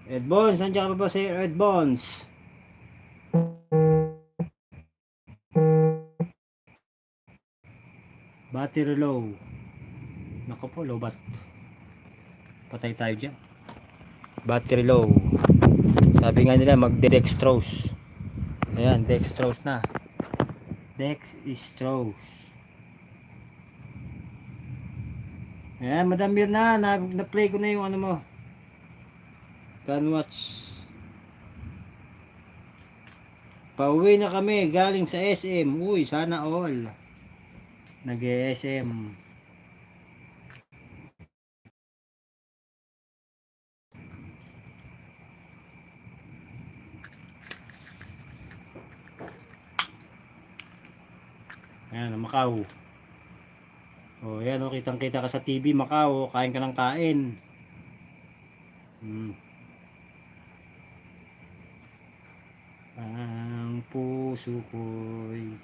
Ed Bones, nandiyan ka pa ba si Ed Bones? Battery low. Naku po, low bat. Patay tayo dyan. Battery low. Sabi nga nila mag-dextrose. Ayan, dextrose na. Dextrose. Ayan, Madam Mirna, na-play ko na yung ano mo. Can watch. Pauwi na kami galing sa SM. Uy, sana all. Nag-SM. Ayan, Macau. Oh, yan oh, kitang-kita ka sa TV, Macau. Kain ka ng kain. Ang puso ko'y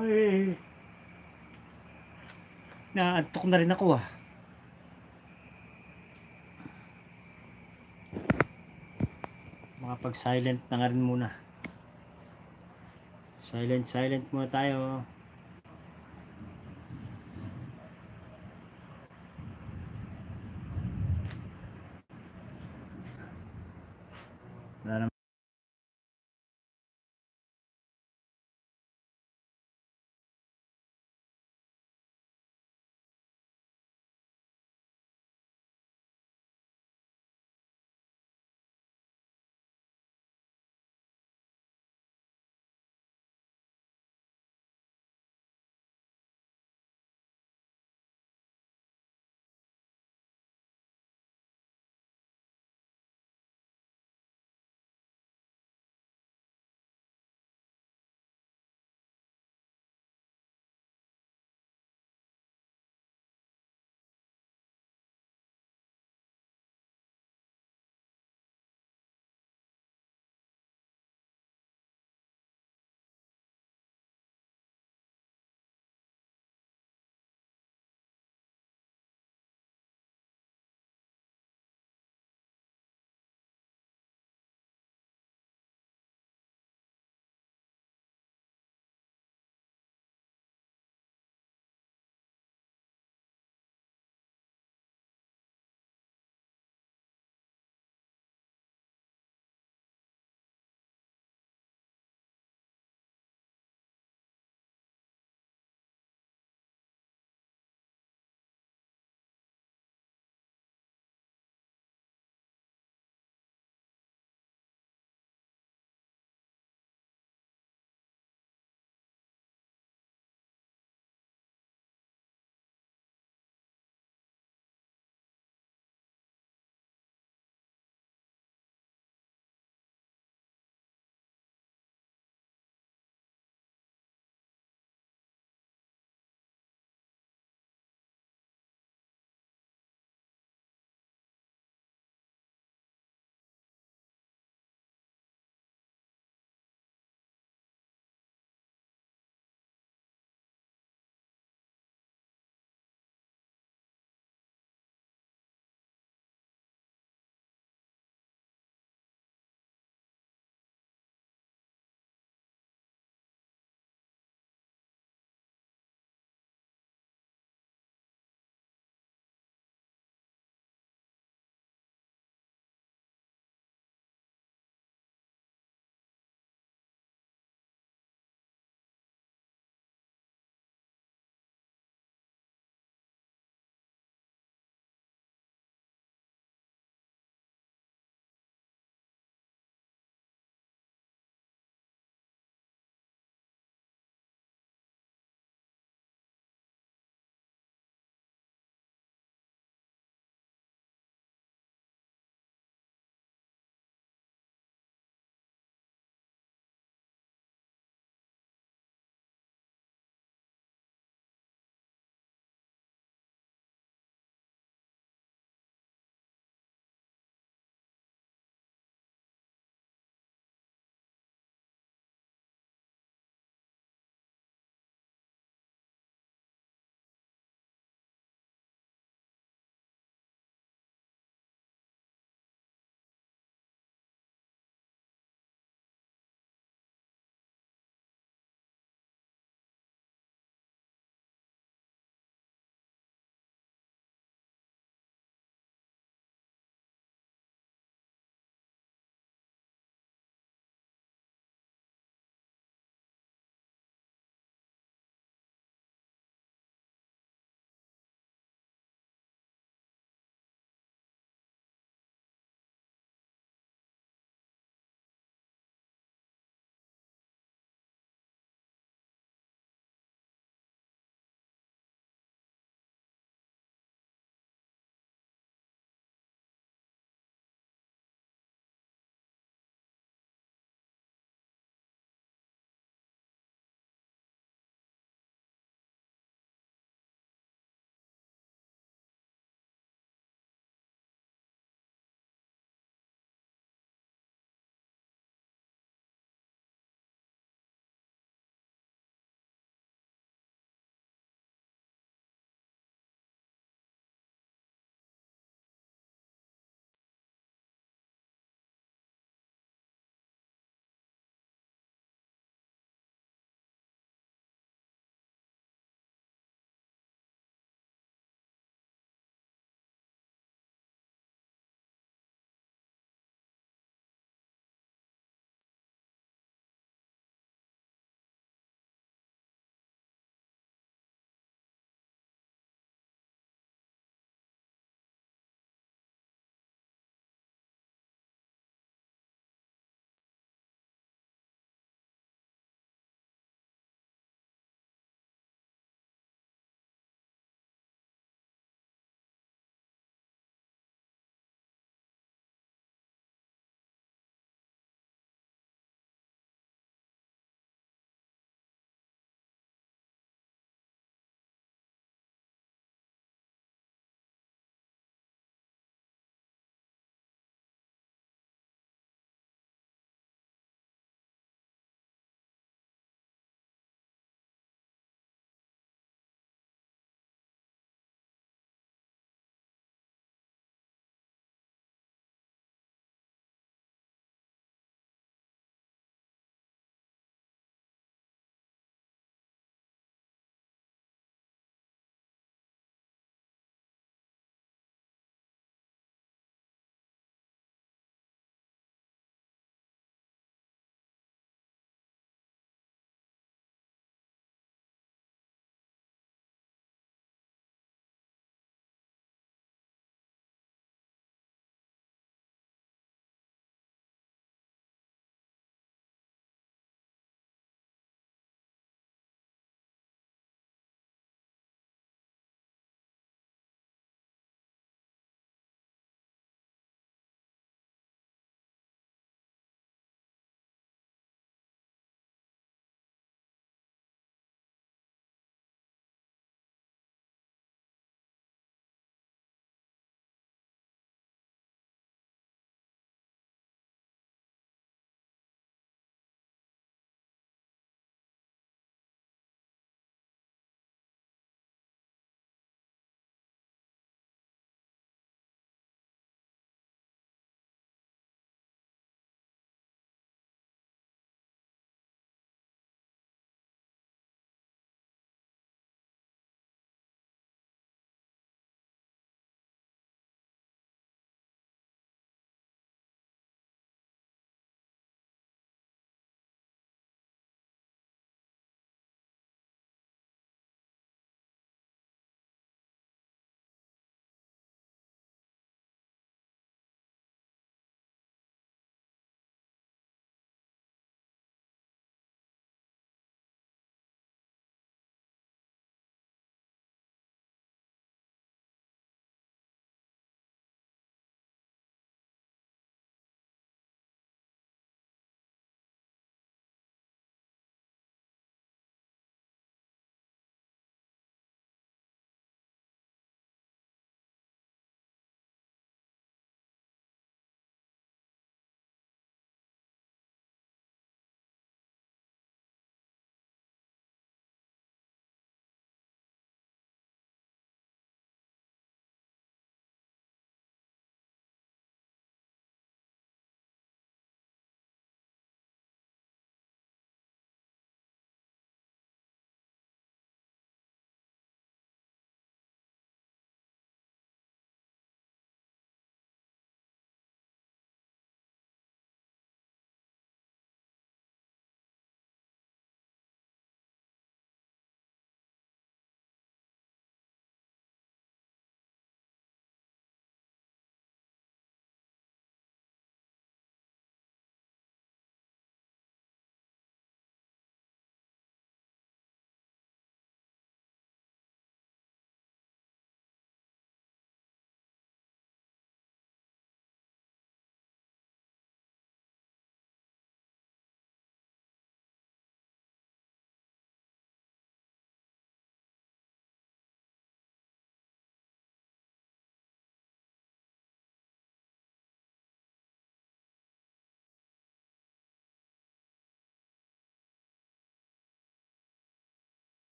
Ay, naantok na rin ako ah. Makapag-silent na nga rin muna. Silent muna tayo. Wala na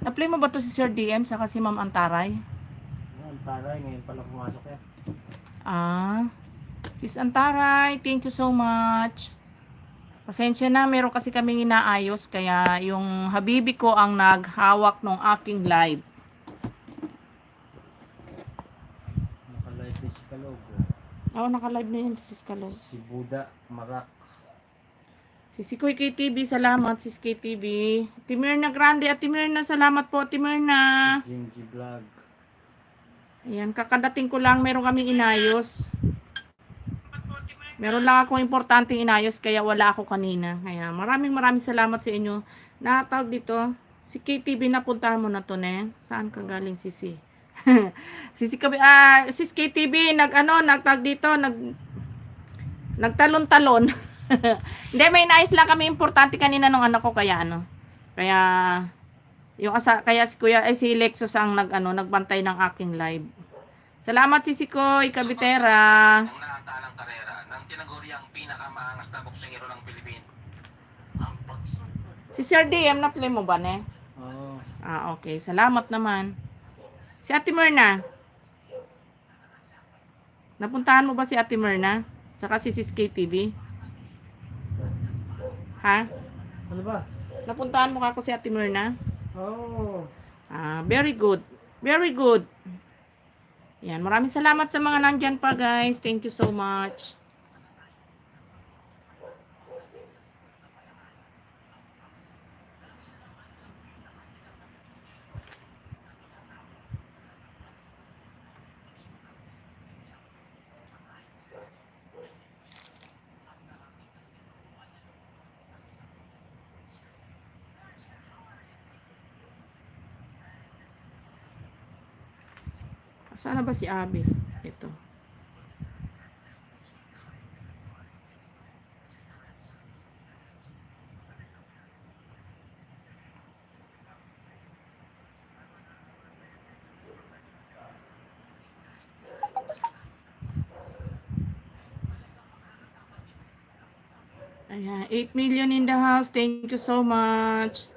Na-play mo ba to si Sir DM saka si Ma'am Antaray? Ang taray, ngayon pala pumasok yan. Ah, Sis Antaray, thank you so much. Pasensya na, meron kasi kaming inaayos kaya yung habibi ko ang naghawak ng aking live. Naka-live ni si Kalog. Oo, naka-live na yan si Sis Kalog. Si Buda Marak. Si Kuy KTV, salamat Sis KTV. Timirna Grande at Timirna, salamat po Timirna. Jim G Vlog. Ayan, kakadating ko lang, meron kaming inayos. Meron lang akong importanteng inayos kaya wala ako kanina. Kaya maraming salamat sa inyo. Natawag dito, si KTV napuntahan mo na to, ne? Saan ka galing, Sisi? Sis KTV, nagtag dito, nagtalon-talon. Hindi, may inayos lang kami importante kanina nung anak ko, kaya Kaya, kaya si Kuya, si Lexus ang nagbantay ng aking live. Salamat Sisi Koy, Kabitera. Ang naatalang karera ng tinaguriang pinakamaangas na boksingero ng Pilipinas. Si Sir DM, na-play mo ba, ne? Oo. Ah, okay. Salamat naman. Si Ate Myrna. Napuntahan mo ba si Ate Myrna? Saka si Sis KTV? Ha? Ano ba? Napuntahan mo ako si Ate Myrna? Oo. Ah, very good. Very good. Yan, maraming salamat sa mga nandyan pa, guys. Thank you so much. Sana ba si Abby? Ito. Ayan, 8 million in the house. Thank you so much.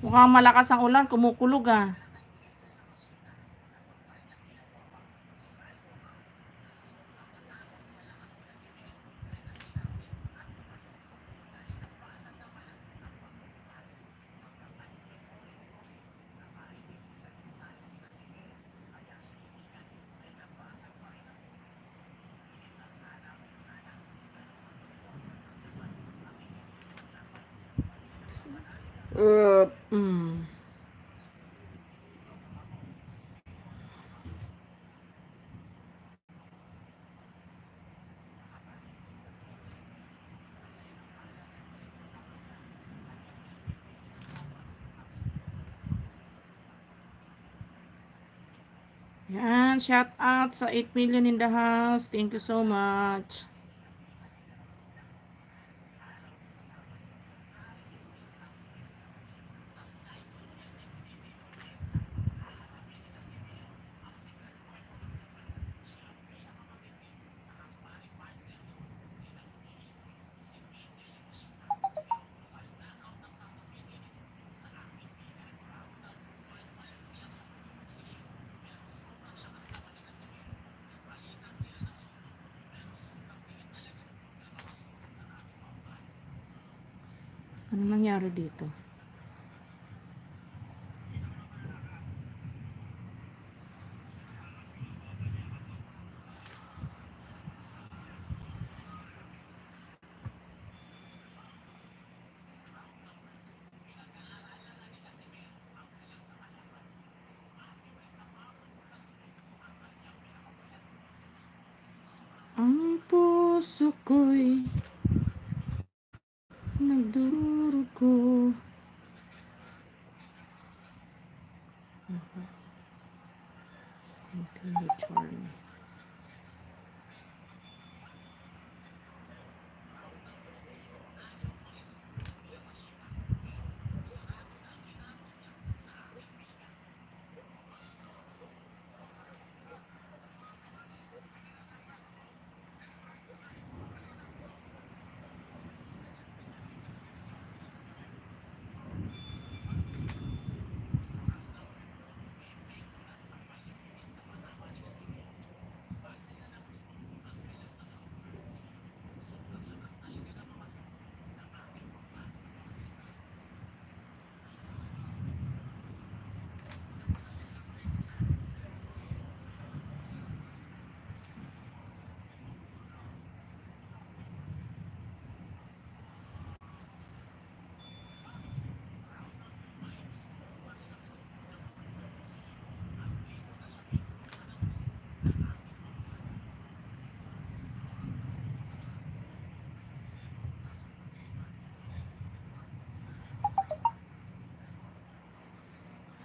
Mukhang malakas ang ulan, kumukulog ah. Mm. Yan, shout out sa 8 million in the house. Thank you so much. Ano nangyari dito? Ang puso ko'y nagdurugo. Charlie.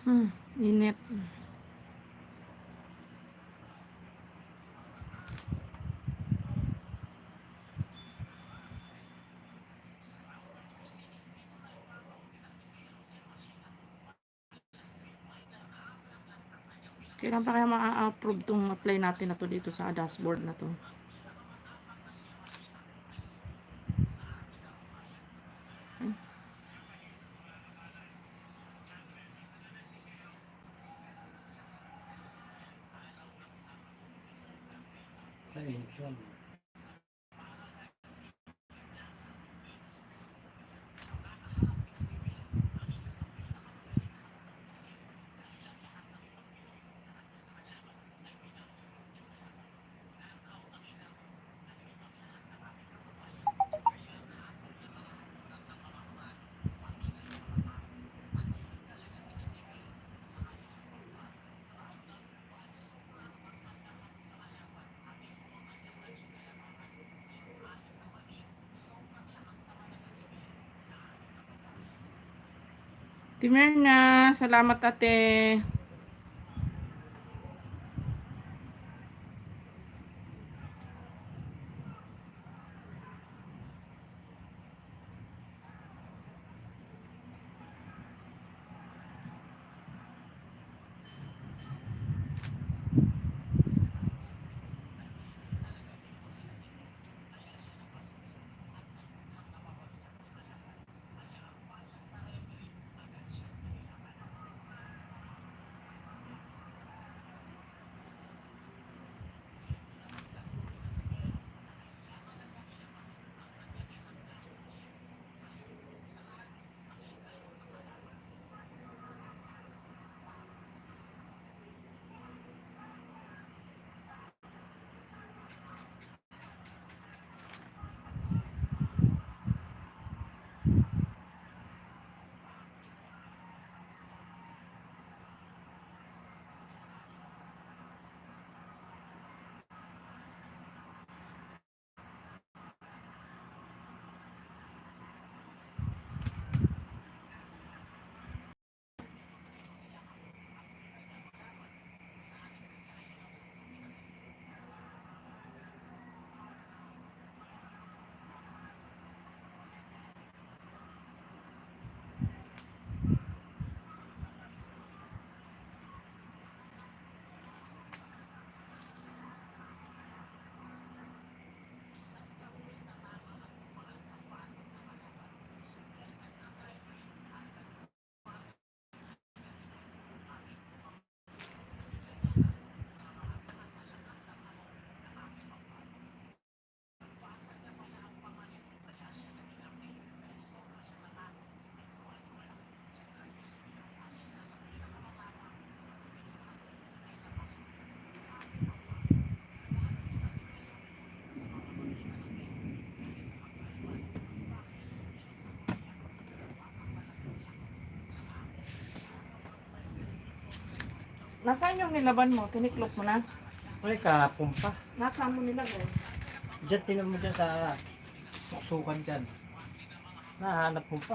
Init. Kailan pa kaya ma-approve tong apply natin na to dito sa dashboard na to? Sa intro. Timerna, salamat ate. Nasaan yung nilaban mo? Tiniklop mo na? Ay, kahapon pa. Nasaan mo nilagay? Diyan, tinan mo dyan sa suksukan dyan. Nahanap mo pa.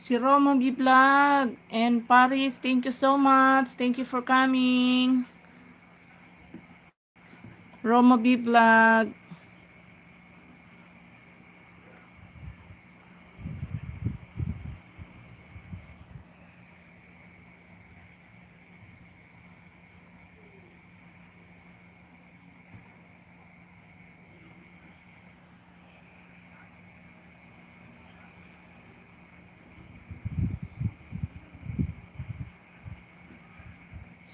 Si Roma B Vlog and Paris, thank you so much. Thank you for coming. Roma B Vlog.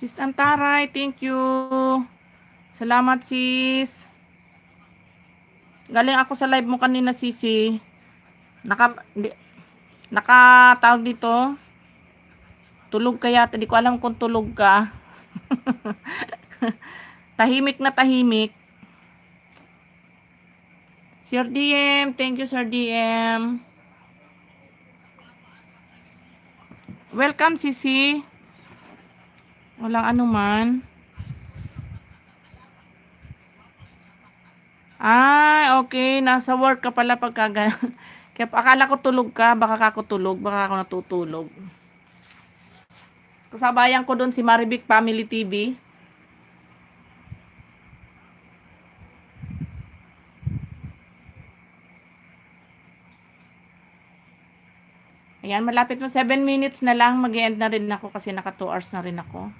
Sis Antaray, thank you. Salamat, sis. Galing ako sa live mo kanina, sisi. Nakatawag dito. Tulog ka yata. Di ko alam kung tulog ka. Tahimik na tahimik. Sir DM, thank you, Sir DM. Welcome, sisi. Walang anuman. Ay, okay. Nasa work ka pala pagka kaya akala ko tulog ka. Baka ako tulog. Baka ako natutulog. Kasabayan ko doon si Marivic Family TV. Ayan, malapit mo. 7 minutes na lang. Mag-end na rin ako kasi naka 2 hours na rin ako.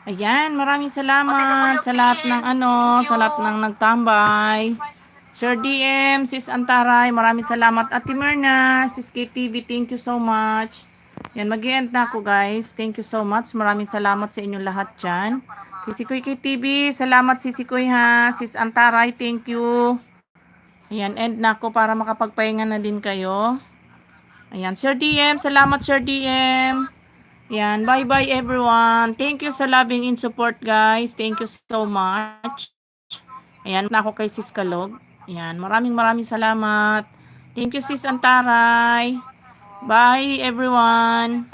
Ayan, maraming salamat sa lahat ng sa lahat ng nagtambay. Sir DM, Sis Antaray, maraming salamat. Ate Myrna, Sis KTV, thank you so much. Yan, mag-end na ako guys. Thank you so much. Maraming salamat sa inyong lahat dyan. Sisikoy KTV, salamat Sisikoy ha. Sis Antaray, thank you. Ayan, end na ako para makapagpahinga na din kayo. Ayan, Sir DM, salamat Sir DM. Yan, bye-bye everyone. Thank you sa loving and support guys. Thank you so much. Ayan, na ako kay Sis Kalog. Ayan, maraming salamat. Thank you Sis Antaray. Bye everyone.